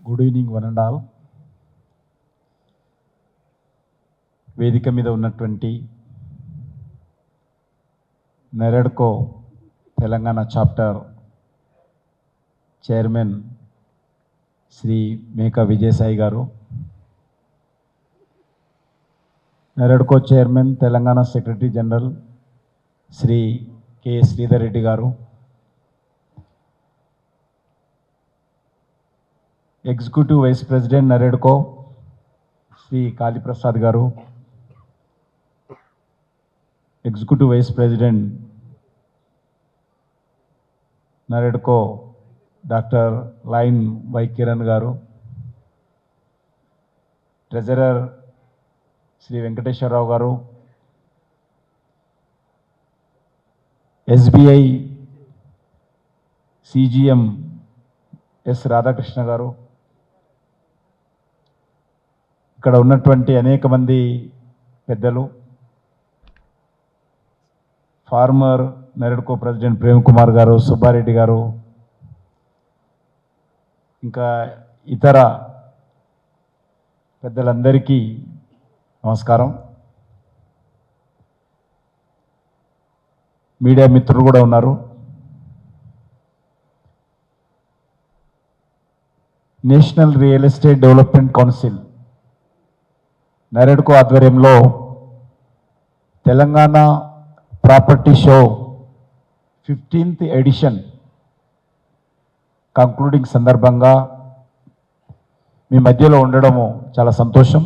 Good evening one and all. వేదిక మీద ఉన్నటువంటి NAREDCO Telangana chapter chairman Shri Meka Vijayasai గారు, NAREDCO chairman Telangana secretary general Shri K Sridhar Reddy గారు, executive vice president NAREDCO Shri Kaliprasad గారు, executive vice president NAREDCO doctor లైన్ Y Kiran గారు, ట్రెజరర్ శ్రీ వెంకటేశ్వరరావు గారు, ఎస్బీఐ సిజిఎం ఎస్ రాధాకృష్ణ గారు, ఇక్కడ ఉన్నటువంటి అనేక మంది పెద్దలు, ఫార్మర్ నెరడ్కో ప్రెసిడెంట్ ప్రేమ్ కుమార్ గారు, సుబ్బారెడ్డి గారు, ఇంకా ఇతర పెద్దలందరికీ నమస్కారం. మీడియా మిత్రులు కూడా ఉన్నారు. National real estate development council NAREDCO ఆధ్వర్యంలో Telangana property show 15th edition concluding సందర్భంగా మీ మధ్యలో ఉండడము చాలా సంతోషం.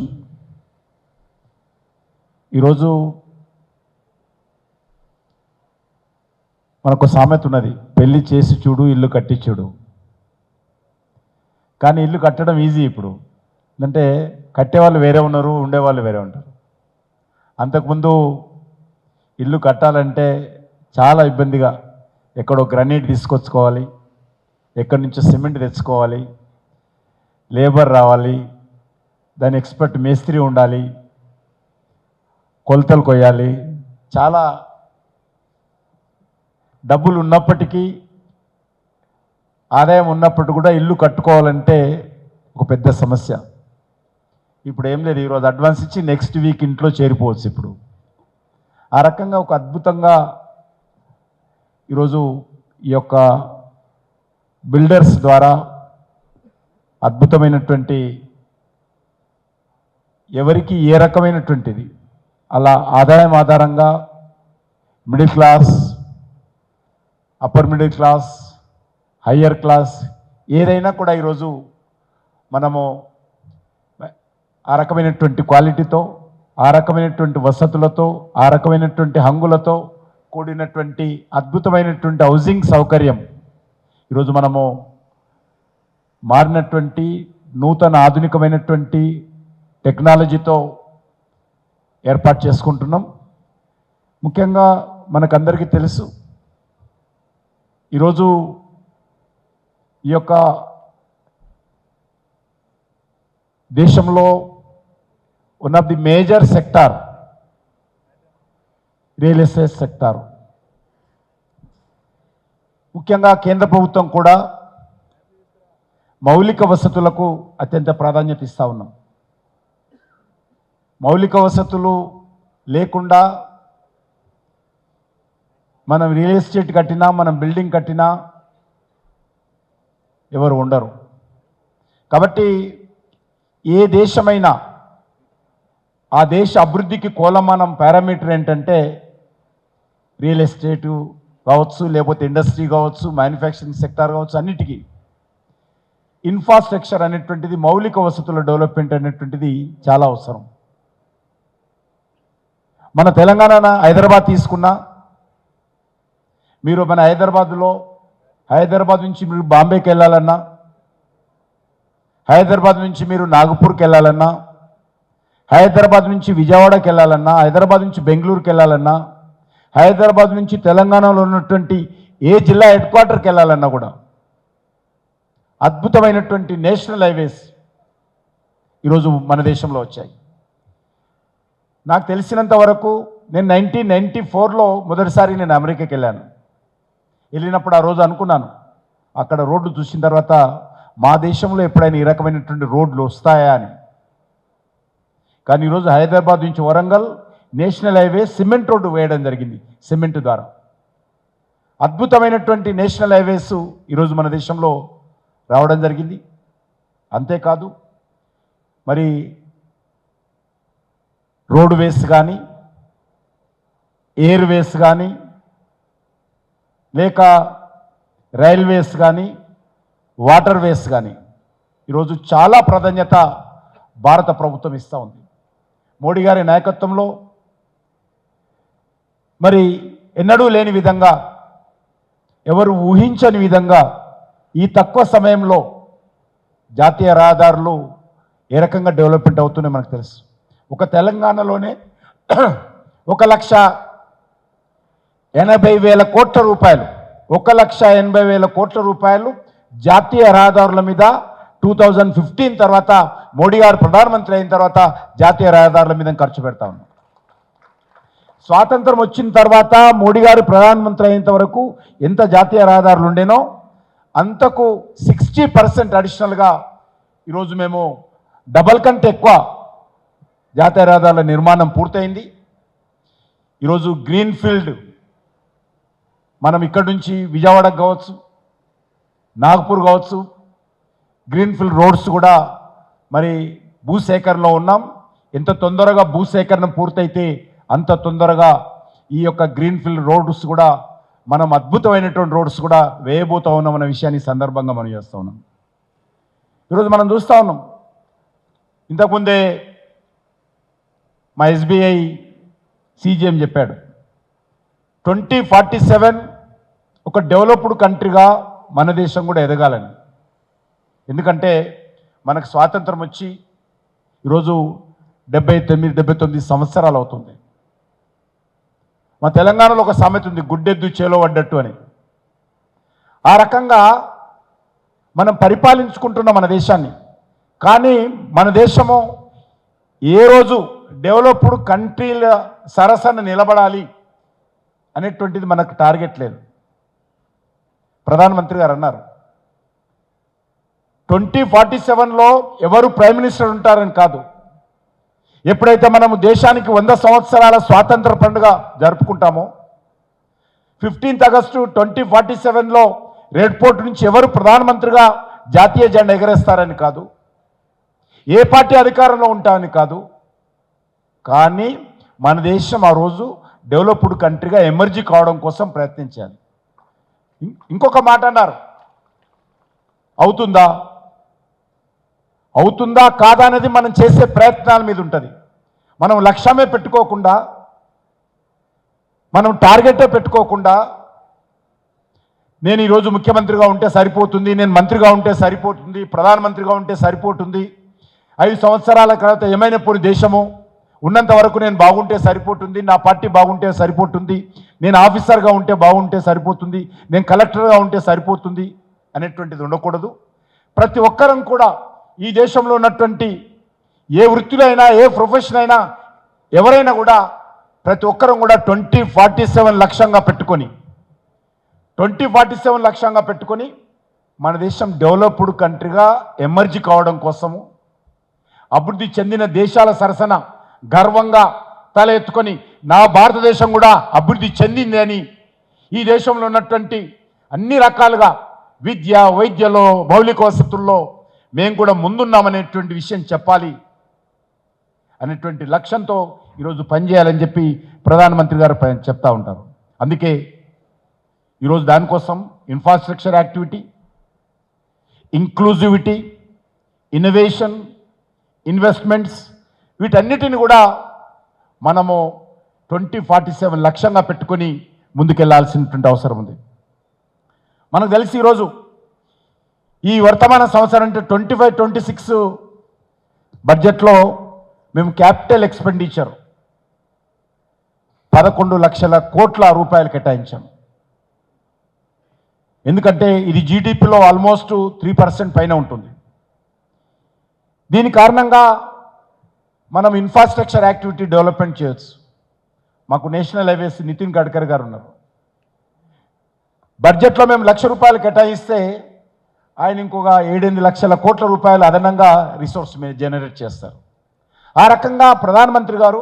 ఈరోజు మనకు సామెత ఉన్నది, పెళ్లి చేసి చూడు ఇల్లు కట్టి చూడు. కానీ ఇల్లు కట్టడం ఈజీ ఇప్పుడు, అంటే కట్టేవాళ్ళు వేరే ఉన్నారు, ఉండేవాళ్ళు వేరే ఉంటారు. అంతకుముందు ఇల్లు కట్టాలంటే చాలా ఇబ్బందిగా, ఎక్కడో గ్రానైట్ తీసుకొచ్చుకోవాలి, ఎక్కడి నుంచో సిమెంట్ తెచ్చుకోవాలి, లేబర్ రావాలి, దాని ఎక్స్పర్ట్ మేస్త్రి ఉండాలి, కొలతలు కొయ్యాలి. చాలా డబ్బులు ఉన్నప్పటికీ, ఆదాయం ఉన్నప్పటికీ కూడా ఇల్లు కట్టుకోవాలంటే ఒక పెద్ద సమస్య. ఇప్పుడు ఏం లేదు, ఈరోజు అడ్వాన్స్ ఇచ్చి నెక్స్ట్ వీక్ ఇంట్లో చేరిపోవచ్చు. ఇప్పుడు ఆ రకంగా ఒక అద్భుతంగా ఈరోజు ఈ యొక్క బిల్డర్స్ ద్వారా అద్భుతమైనటువంటి, ఎవరికి ఏ రకమైనటువంటిది అలా ఆదాయం ఆధారంగా middle class, upper middle class, higher class ఏదైనా కూడా ఈరోజు మనము ఆ రకమైనటువంటి క్వాలిటీతో, ఆ రకమైనటువంటి వసతులతో, ఆ రకమైనటువంటి హంగులతో కూడినటువంటి అద్భుతమైనటువంటి హౌసింగ్ సౌకర్యం ఈరోజు మనము మారినటువంటి నూతన ఆధునికమైనటువంటి టెక్నాలజీతో ఏర్పాటు చేసుకుంటున్నాం. ముఖ్యంగా మనకందరికీ తెలుసు, ఈరోజు ఈ యొక్క దేశంలో one of the major sector real estate sector. ముఖ్యంగా కేంద్ర ప్రభుత్వం కూడా మౌలిక వసతులకు అత్యంత ప్రాధాన్యత ఇస్తూ ఉన్నాం. మౌలిక వసతులు లేకుండా మనం రియల్ ఎస్టేట్ కట్టినా, మనం బిల్డింగ్ కట్టినా ఎవరు ఉండరు. కాబట్టి ఏ దేశమైనా ఆ దేశ అభివృద్ధికి కొలమానం పారామీటర్ ఏంటంటే రియల్ ఎస్టేటు కావచ్చు, లేకపోతే ఇండస్ట్రీ కావచ్చు, మ్యానుఫ్యాక్చరింగ్ సెక్టార్ కావచ్చు, అన్నిటికీ ఇన్ఫ్రాస్ట్రక్చర్ అనేటువంటిది, మౌలిక వసతుల డెవలప్మెంట్ అనేటువంటిది చాలా అవసరం. మన తెలంగాణ హైదరాబాద్ తీసుకున్నా, మీరు మన హైదరాబాద్ నుంచి మీరు బాంబేకి వెళ్ళాలన్నా, హైదరాబాద్ నుంచి మీరు నాగపూర్కి వెళ్ళాలన్నా, హైదరాబాద్ నుంచి విజయవాడకి వెళ్ళాలన్నా, హైదరాబాద్ నుంచి బెంగళూరుకి వెళ్ళాలన్నా, హైదరాబాద్ నుంచి తెలంగాణలో ఉన్నటువంటి ఏ జిల్లా హెడ్ క్వార్టర్కి వెళ్ళాలన్నా కూడా అద్భుతమైనటువంటి నేషనల్ హైవేస్ ఈరోజు మన దేశంలో వచ్చాయి. నాకు తెలిసినంత వరకు నేను 1994లో మొదటిసారి నేను అమెరికాకి వెళ్ళాను. వెళ్ళినప్పుడు ఆ రోజు అనుకున్నాను, అక్కడ రోడ్డు చూసిన తర్వాత మా దేశంలో ఎప్పుడైనా ఈ రకమైనటువంటి రోడ్లు వస్తాయా అని. కానీ ఈరోజు హైదరాబాద్ నుంచి Warangal national highway cement road వేయడం జరిగింది, సిమెంట్ ద్వారా. అద్భుతమైనటువంటి నేషనల్ హైవేస్ ఈరోజు మన దేశంలో రావడం జరిగింది. అంతేకాదు మరి రోడ్ వేస్ కానీ, ఎయిర్ వేస్ కానీ, లేక రైల్వేస్ కానీ, వాటర్ వేస్ కానీ ఈరోజు చాలా ప్రాధాన్యత భారత ప్రభుత్వం ఇస్తూ ఉంది. మోడీ గారి నాయకత్వంలో మరి ఎన్నడూ లేని విధంగా, ఎవరు ఊహించని విధంగా ఈ తక్కువ సమయంలో జాతీయ రహదారులు ఏ రకంగా డెవలప్మెంట్ అవుతున్నాయో మనకు తెలుసు. ఒక తెలంగాణలోనే 1,80,000 కోట్ల రూపాయలు, 1,80,000 కోట్ల రూపాయలు జాతీయ రహదారుల మీద 2015 తర్వాత మోడీ గారు ప్రధానమంత్రి అయిన తర్వాత జాతీయ రహదారుల మీద ఖర్చు పెడతా ఉన్నాం. స్వాతంత్రం వచ్చిన తర్వాత మోడీ గారు ప్రధానమంత్రి అయినంత వరకు ఎంత జాతీయ రహదారులు ఉండేనో అంతకు 60% అడిషనల్గా ఈరోజు మేము డబల్ కంటే ఎక్కువ జాతీయ రహదారుల నిర్మాణం పూర్తయింది. ఈరోజు గ్రీన్ ఫీల్డ్ మనం ఇక్కడ నుంచి విజయవాడకు కావచ్చు, నాగపూర్ కావచ్చు, గ్రీన్ ఫీల్డ్ రోడ్స్ కూడా మరి భూసేకరణలో ఉన్నాం. ఎంత తొందరగా భూసేకరణ పూర్తయితే అంత తొందరగా ఈ యొక్క గ్రీన్ ఫీల్డ్ రోడ్స్ కూడా మనం అద్భుతమైనటువంటి రోడ్స్ కూడా వేయబోతూ ఉన్నాం అన్న విషయాన్ని సందర్భంగా మనం చేస్తూ ఉన్నాం. ఈరోజు మనం చూస్తూ ఉన్నాం, ఇంతకుముందే మా ఎస్బీఐ సీజీఎం చెప్పాడు 2047 ఒక డెవలప్డ్ కంట్రీగా మన దేశం కూడా ఎదగాలని. ఎందుకంటే మనకు స్వాతంత్రం వచ్చి ఈరోజు 79 సంవత్సరాలు అవుతుంది. మా తెలంగాణలో ఒక సామెత ఉంది, గుడ్డెద్దు చేలో పడ్డట్టు అని. ఆ రకంగా మనం పరిపాలించుకుంటున్న మన దేశాన్ని. కానీ మన దేశము ఏ రోజు డెవలప్డ్ కంట్రీల సరసన నిలబడాలి అనేటువంటిది మనకు టార్గెట్ లేదు. ప్రధానమంత్రి గారు అన్నారు 2047లో ఎవరు ప్రైమ్ మినిస్టర్ ఉంటారని కాదు. ఎప్పుడైతే మనము దేశానికి 100 సంవత్సరాల స్వాతంత్ర పండుగ జరుపుకుంటామో 15 ఆగస్టు 2047లో రెడ్ ఫోర్ట్ నుంచి ఎవరు ప్రధానమంత్రిగా జాతీయ జెండా ఎగరేస్తారని కాదు, ఏ పార్టీ అధికారంలో ఉంటారని కాదు. కానీ మన దేశం ఆ రోజు డెవలప్డ్ కంట్రీగా ఎమర్జీ కావడం కోసం ప్రయత్నించాలి. ఇంకొక మాట అన్నారు, అవుతుందా కాదా అనేది మనం చేసే ప్రయత్నాల మీద ఉంటుంది. మనం లక్ష్యమే పెట్టుకోకుండా, మనం టార్గెటే పెట్టుకోకుండా, నేను ఈరోజు ముఖ్యమంత్రిగా ఉంటే సరిపోతుంది, నేను మంత్రిగా ఉంటే సరిపోతుంది, ప్రధానమంత్రిగా ఉంటే సరిపోతుంది, 5 సంవత్సరాల తర్వాత ఏమైనప్పుడు దేశము ఉన్నంత వరకు నేను బాగుంటే సరిపోతుంది, నా పార్టీ బాగుంటే సరిపోతుంది, నేను ఆఫీసర్గా ఉంటే బాగుంటే సరిపోతుంది, నేను కలెక్టర్గా ఉంటే సరిపోతుంది అనేటువంటిది ఉండకూడదు. ప్రతి ఒక్కరం కూడా ఈ దేశంలో ఉన్నటువంటి ఏ వృత్తిలో అయినా, ఏ ప్రొఫెషన్ అయినా, ఎవరైనా కూడా ప్రతి ఒక్కరం కూడా 2047 లక్ష్యంగా పెట్టుకొని మన దేశం డెవలప్డ్ కంట్రీగా ఎమర్జీ కావడం కోసము, అభివృద్ధి చెందిన దేశాల సరసన గర్వంగా తల ఎత్తుకొని నా భారతదేశం కూడా అభివృద్ధి చెందింది అని ఈ దేశంలో ఉన్నటువంటి అన్ని రకాలుగా విద్య, వైద్యలో, మౌలిక వసతుల్లో మేము కూడా ముందున్నామనేటువంటి విషయం చెప్పాలి అనేటువంటి లక్ష్యంతో ఈరోజు పనిచేయాలని చెప్పి ప్రధానమంత్రి గారు చెప్తా ఉంటారు. అందుకే ఈరోజు దానికోసం infrastructure activity, inclusivity, innovation, investments వీటన్నిటిని కూడా మనము 2047 లక్ష్యంగా పెట్టుకొని ముందుకెళ్లాల్సినటువంటి అవసరం ఉంది. మనకు తెలిసి ఈరోజు ఈ వర్తమాన సంవత్సరం అంటే 25-26 బడ్జెట్లో మేము క్యాపిటల్ ఎక్స్పెండిచర్ 11 లక్షల కోట్ల రూపాయలు కేటాయించాం. ఎందుకంటే ఇది జీడిపిలో ఆల్మోస్ట్ 3% పైన ఉంటుంది. దీని కారణంగా మనం ఇన్ఫ్రాస్ట్రక్చర్ యాక్టివిటీ డెవలప్మెంట్ చేయొచ్చు. మాకు నేషనల్ హైవేస్ నితిన్ గడ్కరీ గారు ఉన్నారు. బడ్జెట్లో మేము 1,00,000 రూపాయలు కేటాయిస్తే ఆయన ఇంకొక 7-8 లక్షల కోట్ల రూపాయలు అదనంగా రిసోర్స్ జనరేట్ చేస్తారు. ఆ రకంగా ప్రధానమంత్రి గారు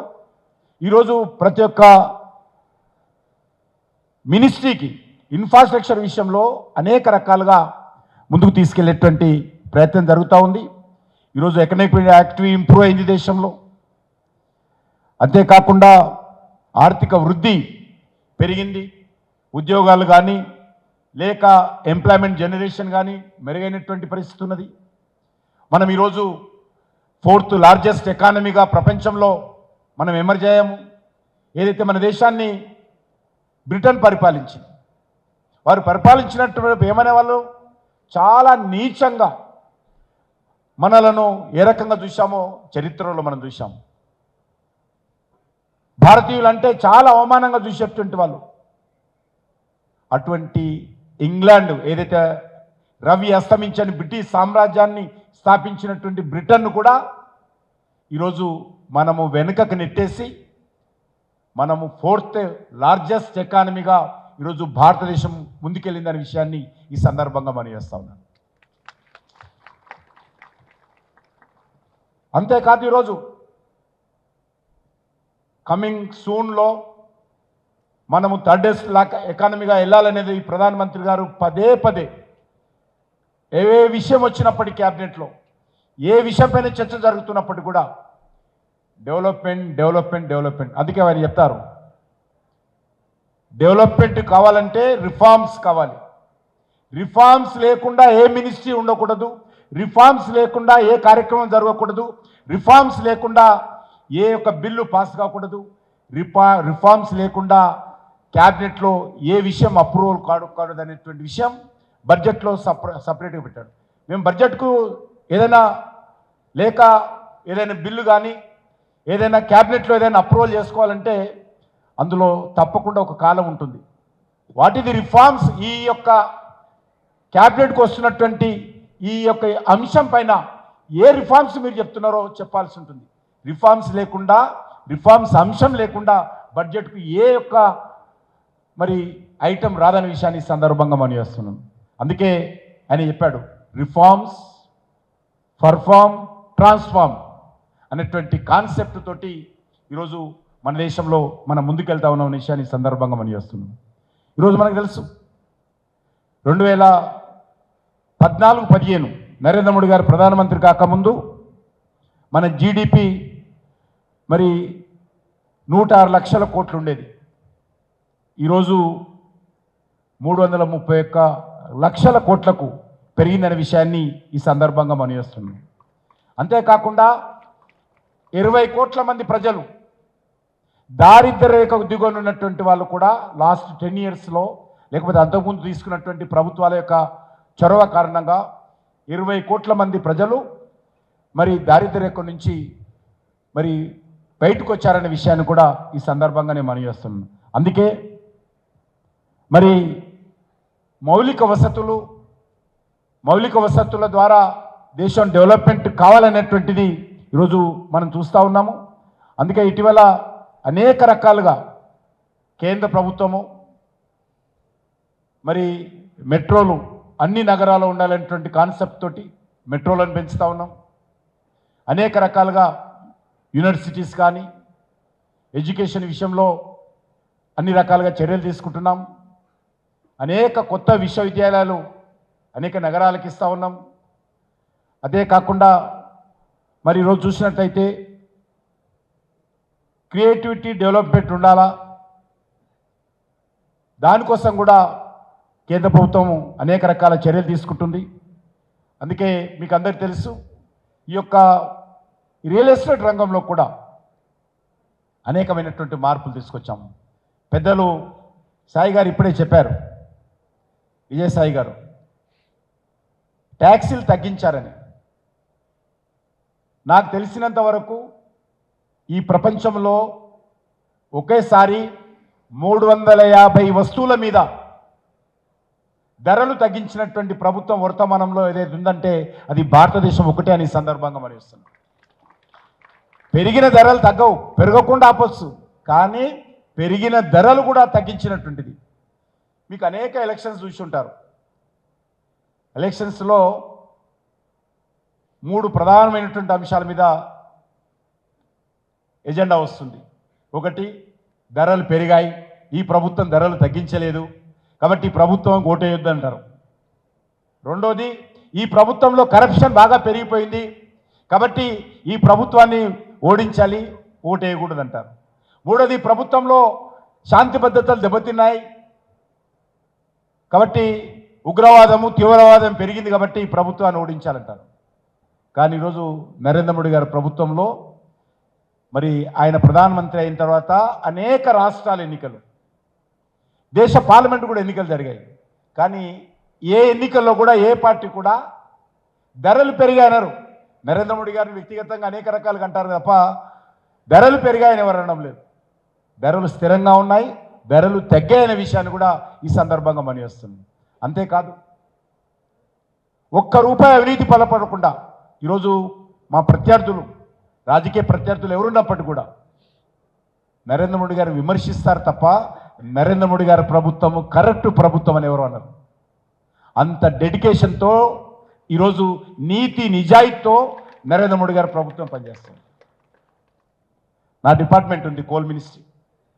ఈరోజు ప్రతి ఒక్క మినిస్ట్రీకి ఇన్ఫ్రాస్ట్రక్చర్ విషయంలో అనేక రకాలుగా ముందుకు తీసుకెళ్లేటువంటి ప్రయత్నం జరుగుతూ ఉంది. ఈరోజు ఎకనామిక్ యాక్టివిటీ ఇంప్రూవ్ అయింది దేశంలో. అంతేకాకుండా ఆర్థిక వృద్ధి పెరిగింది. ఉద్యోగాలు కానీ లేక ఎంప్లాయ్మెంట్ జనరేషన్ కానీ మెరుగైనటువంటి పరిస్థితి ఉన్నది. మనం ఈరోజు 4th లార్జెస్ట్ ఎకానమీగా ప్రపంచంలో మనం ఎమర్జ్ అయ్యాము. ఏదైతే మన దేశాన్ని బ్రిటన్ పరిపాలించింది, వారు పరిపాలించినటువంటి ఏమనే వాళ్ళు చాలా నీచంగా మనలను ఏ రకంగా చూసామో చరిత్రలో మనం చూసాము. భారతీయులు అంటే చాలా అవమానంగా చూసేటువంటి వాళ్ళు. అటువంటి ఇంగ్లాండ్ ఏదైతే రవి అస్తమించని బ్రిటిష్ సామ్రాజ్యాన్ని స్థాపించినటువంటి బ్రిటన్ను కూడా ఈరోజు మనము వెనుకకు నెట్టేసి మనము 4th లార్జెస్ట్ ఎకానమీగా ఈరోజు భారతదేశం ముందుకెళ్ళిందనే విషయాన్ని ఈ సందర్భంగా మనం చేస్తా ఉన్నాను. అంతేకాదు ఈరోజు కమింగ్ సూన్లో మనము 3rd ఎకానమీగా వెళ్ళాలనేది ఈ ప్రధానమంత్రి గారు పదే పదే ఏ విషయం వచ్చినప్పటికీ క్యాబినెట్లో ఏ విషయంపైన చర్చ జరుగుతున్నప్పటికీ కూడా డెవలప్మెంట్ డెవలప్మెంట్ డెవలప్మెంట్. అందుకే వారు చెప్తారు డెవలప్మెంట్ కావాలంటే రిఫార్మ్స్ కావాలి. రిఫార్మ్స్ లేకుండా ఏ మినిస్ట్రీ ఉండకూడదు, రిఫార్మ్స్ లేకుండా ఏ కార్యక్రమం జరగకూడదు, రిఫార్మ్స్ లేకుండా ఏ ఒక్క బిల్లు పాస్ కాకూడదు, రిఫార్మ్స్ లేకుండా క్యాబినెట్లో ఏ విషయం అప్రూవల్ కాకూడదు అనేటువంటి విషయం బడ్జెట్లో సపరేట్గా పెట్టాడు. మేము బడ్జెట్కు ఏదైనా లేక ఏదైనా బిల్లు కానీ ఏదైనా క్యాబినెట్లో ఏదైనా అప్రూవల్ చేసుకోవాలంటే అందులో తప్పకుండా ఒక కాలం ఉంటుంది. వాట్ ఈస్ ది రిఫార్మ్స్, ఈ యొక్క క్యాబినెట్కి వస్తున్నటువంటి ఈ యొక్క అంశం పైన ఏ రిఫార్మ్స్ మీరు చెప్తున్నారో చెప్పాల్సి ఉంటుంది. రిఫార్మ్స్ లేకుండా, రిఫార్మ్స్ అంశం లేకుండా బడ్జెట్కు ఏ యొక్క మరి ఐటెం రాదనే విషయాన్ని ఈ సందర్భంగా మనం చేస్తున్నాం. అందుకే ఆయన చెప్పాడు రిఫార్మ్స్, పర్ఫార్మ్, ట్రాన్స్ఫార్మ్ అనేటువంటి కాన్సెప్ట్ తోటి ఈరోజు మన దేశంలో మనం ముందుకెళ్తా ఉన్న విషయాన్ని ఈ సందర్భంగా మనం చేస్తున్నాం. ఈరోజు మనకు తెలుసు 2014-15 నరేంద్ర మోడీ గారు ప్రధానమంత్రి కాకముందు మన జీడిపి మరి 106 లక్షల కోట్లు ఉండేది. ఈరోజు 331 లక్షల కోట్లకు పెరిగిందనే విషయాన్ని ఈ సందర్భంగా మనం చేస్తున్నాం. అంతేకాకుండా 20 కోట్ల మంది ప్రజలు దారిద్ర్య రేఖకు దిగువన ఉన్నటువంటి వాళ్ళు కూడా లాస్ట్ 10 ఇయర్స్లో లేకపోతే అంతకుముందు తీసుకున్నటువంటి ప్రభుత్వాల యొక్క చొరవ కారణంగా 20 కోట్ల మంది ప్రజలు మరి దారిద్ర్య రేఖ నుంచి మరి బయటకు వచ్చారనే విషయాన్ని కూడా ఈ సందర్భంగానే మనం చేస్తున్నాం. అందుకే మరి మౌలిక వసతుల ద్వారా దేశం డెవలప్మెంట్ కావాలనేటువంటిది ఈరోజు మనం చూస్తూ ఉన్నాము. అందుకే ఇటీవల అనేక రకాలుగా కేంద్ర ప్రభుత్వము మరి మెట్రోలు అన్ని నగరాల్లో ఉండాలనేటువంటి కాన్సెప్ట్ తోటి మెట్రోలను పెంచుతూ ఉన్నాం. అనేక రకాలుగా యూనివర్సిటీస్ కానీ ఎడ్యుకేషన్ విషయంలో అన్ని రకాలుగా చర్యలు తీసుకుంటున్నాం. అనేక కొత్త విశ్వవిద్యాలయాలు అనేక నగరాలకు ఇస్తూ ఉన్నాం. అదే కాకుండా మరి ఈరోజు చూసినట్లయితే క్రియేటివిటీ డెవలప్మెంట్ ఉండాలా, దానికోసం కూడా కేంద్ర ప్రభుత్వం అనేక రకాల చర్యలు తీసుకుంటుంది. అందుకే మీకు అందరికీ తెలుసు ఈ యొక్క రియల్ ఎస్టేట్ రంగంలో కూడా అనేకమైనటువంటి మార్పులు తీసుకొచ్చాము. పెద్దలు సాయి గారు ఇప్పుడే చెప్పారు, విజయసాయి గారు ట్యాక్సీలు తగ్గించారని. నాకు తెలిసినంత వరకు ఈ ప్రపంచంలో ఒకేసారి 350 వస్తువుల మీద ధరలు తగ్గించినటువంటి ప్రభుత్వం వర్తమానంలో ఏదైతే ఉందంటే అది భారతదేశం ఒకటే అని సందర్భంగా మనం ఇస్తున్నాం. పెరిగిన ధరలు తగ్గవు, పెరగకుండా ఆపొచ్చు, కానీ పెరిగిన ధరలు కూడా తగ్గించినటువంటిది. మీకు అనేక ఎలక్షన్స్ చూసి ఉంటారు. ఎలక్షన్స్లో 3 ప్రధానమైనటువంటి అంశాల మీద ఎజెండా వస్తుంది. ఒకటి, ధరలు పెరిగాయి, ఈ ప్రభుత్వం ధరలు తగ్గించలేదు కాబట్టి ఈ ప్రభుత్వం ఓటేయొద్దు అంటారు. రెండోది, ఈ ప్రభుత్వంలో కరప్షన్ బాగా పెరిగిపోయింది కాబట్టి ఈ ప్రభుత్వాన్ని ఓడించాలి, ఓటేయకూడదు అంటారు. మూడోది, ప్రభుత్వంలో శాంతి భద్రతలు దెబ్బతిన్నాయి కాబట్టి ఉగ్రవాదము తీవ్రవాదం పెరిగింది కాబట్టి ఈ ప్రభుత్వాన్ని ఓడించాలంటారు. కానీ ఈరోజు నరేంద్ర మోడీ గారి ప్రభుత్వంలో మరి ఆయన ప్రధానమంత్రి అయిన తర్వాత అనేక రాష్ట్రాల ఎన్నికలు, దేశ పార్లమెంట్ కూడా ఎన్నికలు జరిగాయి. కానీ ఏ ఎన్నికల్లో కూడా ఏ పార్టీ కూడా ధరలు పెరిగాయనరు. నరేంద్ర మోడీ గారిని వ్యక్తిగతంగా అనేక రకాలుగా అంటారు తప్ప ధరలు పెరిగాయని ఎవరు అనడం లేదు. ధరలు స్థిరంగా ఉన్నాయి, ధరలు తగ్గాయనే విషయాన్ని కూడా ఈ సందర్భంగా మనవేస్తుంది. అంతేకాదు, ఒక్క రూపాయి అవినీతి పాల్పడకుండా ఈరోజు మా ప్రత్యర్థులు, రాజకీయ ప్రత్యర్థులు ఎవరున్నప్పటికీ కూడా నరేంద్ర మోడీ గారు విమర్శిస్తారు తప్ప నరేంద్ర మోడీ గారి ప్రభుత్వము కరెక్ట్ ప్రభుత్వం అని ఎవరు అన్నారు. అంత డెడికేషన్తో ఈరోజు నీతి నిజాయితీతో నరేంద్ర మోడీ గారి ప్రభుత్వం పనిచేస్తుంది. నా డిపార్ట్మెంట్ ఉంది కోల్ మినిస్ట్రీ.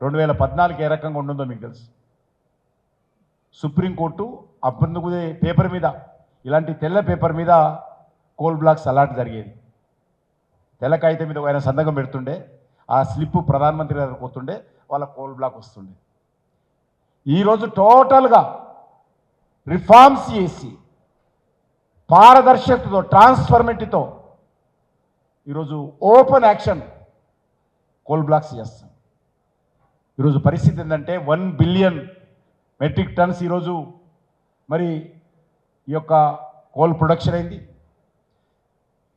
2014 ఏ రకంగా ఉంటుందో మీకు తెలుసు. సుప్రీంకోర్టు అప్పటికు పేపర్ మీద, ఇలాంటి తెల్ల పేపర్ మీద కోల్ బ్లాక్స్ అలాట్ జరిగేది. తెల్ల కాగితం మీద ఆయన సంతకం పెడుతుండే, ఆ స్లిప్ ప్రధానమంత్రి గారికి పోతుండే, వాళ్ళ కోల్ బ్లాక్ వస్తుండే. ఈరోజు టోటల్గా రిఫార్మ్స్ చేసి పారదర్శకతతో, ట్రాన్స్ఫర్మేటివ్తో ఈరోజు ఓపెన్ యాక్షన్ కోల్ బ్లాక్స్ చేస్తాం. ఈరోజు పరిస్థితి ఏంటంటే 1 బిలియన్ మెట్రిక్ టన్స్ ఈరోజు మరి ఈ యొక్క కోల్ ప్రొడక్షన్ అయింది.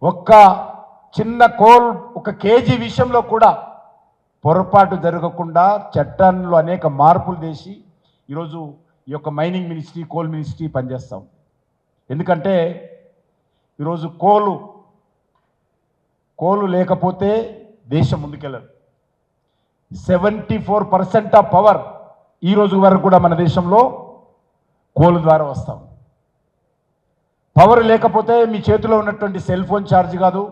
ఒక్క చిన్న కోల్, 1 కేజీ విషయంలో కూడా పొరపాటు జరగకుండా చట్టంలో అనేక మార్పులు చేసి ఈరోజు ఈ యొక్క మైనింగ్ మినిస్ట్రీ, కోల్ మినిస్ట్రీ పనిచేస్తాం. ఎందుకంటే ఈరోజు కోలు లేకపోతే దేశం ముందుకెళ్ళదు. 74% ఆఫ్ పవర్ ఈ రోజు వరకు కూడా మన దేశంలో కోలు ద్వారా వస్తాం. పవర్ లేకపోతే మీ చేతిలో ఉన్నటువంటి సెల్ ఫోన్ ఛార్జ్ కాదు,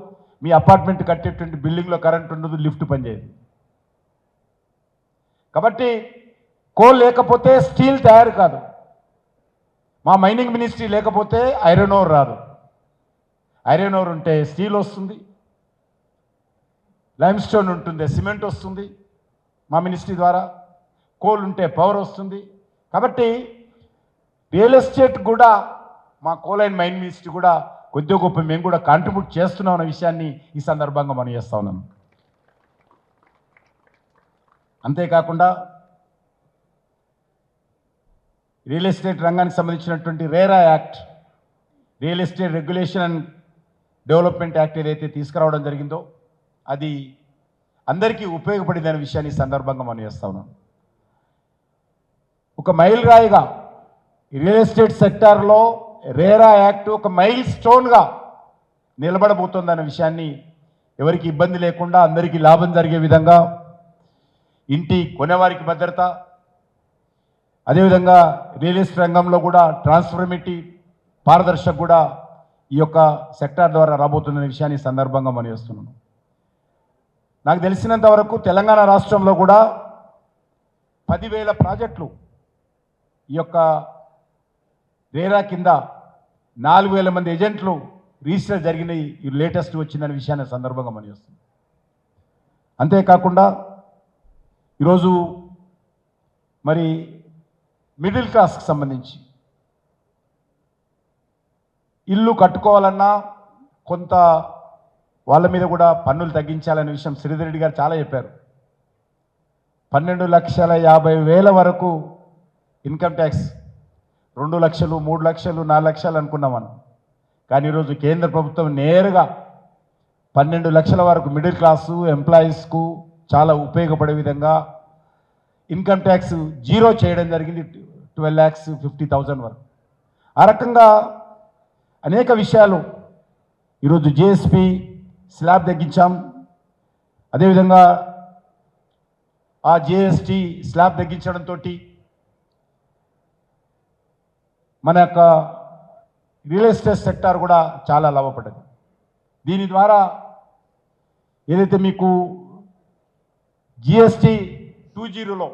మీ అపార్ట్మెంట్ కట్టేటువంటి బిల్డింగ్లో కరెంట్ ఉండదు, లిఫ్ట్ పనిచేయదు. కాబట్టి కోల్ లేకపోతే స్టీల్ తయారు కాదు. మా మైనింగ్ మినిస్ట్రీ లేకపోతే ఐరన్ ఓర్ రాదు. ఐరన్ ఓర్ ఉంటే స్టీల్ వస్తుంది, లైమ్ స్టోన్ ఉంటుంది, సిమెంట్ వస్తుంది మా మినిస్ట్రీ ద్వారా. కోల్ ఉంటే పవర్ వస్తుంది. కాబట్టి రియల్ ఎస్టేట్ కూడా మా కోల్ అండ్ మైన్ మినిస్ట్రీ కూడా కొద్దిగా గొప్ప మేము కూడా కాంట్రిబ్యూట్ చేస్తున్నాం అన్న విషయాన్ని ఈ సందర్భంగా మనం చేస్తా ఉన్నాం. అంతేకాకుండా రియల్ ఎస్టేట్ రంగానికి సంబంధించినటువంటి RERA act, real estate regulation and development act ఏదైతే తీసుకురావడం జరిగిందో అది అందరికీ ఉపయోగపడిందనే విషయాన్ని ఈ సందర్భంగా మనం చేస్తా ఉన్నాం. ఒక మైల్ రాయిగా రియల్ ఎస్టేట్ సెక్టార్లో రేరా యాక్ట్ ఒక మైల్ స్టోన్గా నిలబడబోతోందన్న విషయాన్ని, ఎవరికి ఇబ్బంది లేకుండా అందరికీ లాభం జరిగే విధంగా, ఇంటి కొనేవారికి భద్రత, అదేవిధంగా రియల్ ఎస్టేట్ రంగంలో కూడా ట్రాన్స్ఫర్మేటివ్, పారదర్శక కూడా ఈ యొక్క సెక్టార్ ద్వారా రాబోతున్న విషయాన్ని ఈ సందర్భంగా మనం చేస్తున్నాను. నాకు తెలిసినంత వరకు తెలంగాణ రాష్ట్రంలో కూడా 10,000 ప్రాజెక్టులు ఈ యొక్క రేరా కింద 4,000 మంది ఏజెంట్లు రిజిస్టర్ జరిగినాయి. ఈ లేటెస్ట్ వచ్చిందనే విషయాన్ని సందర్భంగా మనం చేస్తున్నాం. అంతేకాకుండా ఈరోజు మరి మిడిల్ క్లాస్కి సంబంధించి ఇల్లు కట్టుకోవాలన్నా కొంత వాళ్ళ మీద కూడా పన్నులు తగ్గించాలనే విషయం శ్రీధర్ రెడ్డి గారు చాలా చెప్పారు. 12,50,000 వరకు ఇన్కమ్ ట్యాక్స్, 2 లక్షలు, 3 లక్షలు, 4 లక్షలు అనుకున్నాం మనం. కానీ ఈరోజు కేంద్ర ప్రభుత్వం నేరుగా 12 లక్షల వరకు మిడిల్ క్లాసు ఎంప్లాయీస్కు చాలా ఉపయోగపడే విధంగా ఇన్కమ్ ట్యాక్స్ జీరో చేయడం జరిగింది. 12,50,000 వరకు. ఆ రకంగా అనేక విషయాలు ఈరోజు జిఎస్పి స్లాబ్ తగ్గించాం. అదేవిధంగా ఆ జిఎస్టి స్లాబ్ తగ్గించడంతో మన యొక్క రియల్ ఎస్టేట్ సెక్టార్ కూడా చాలా లాభపడ్డది. దీని ద్వారా ఏదైతే మీకు జిఎస్టీ 2.0లో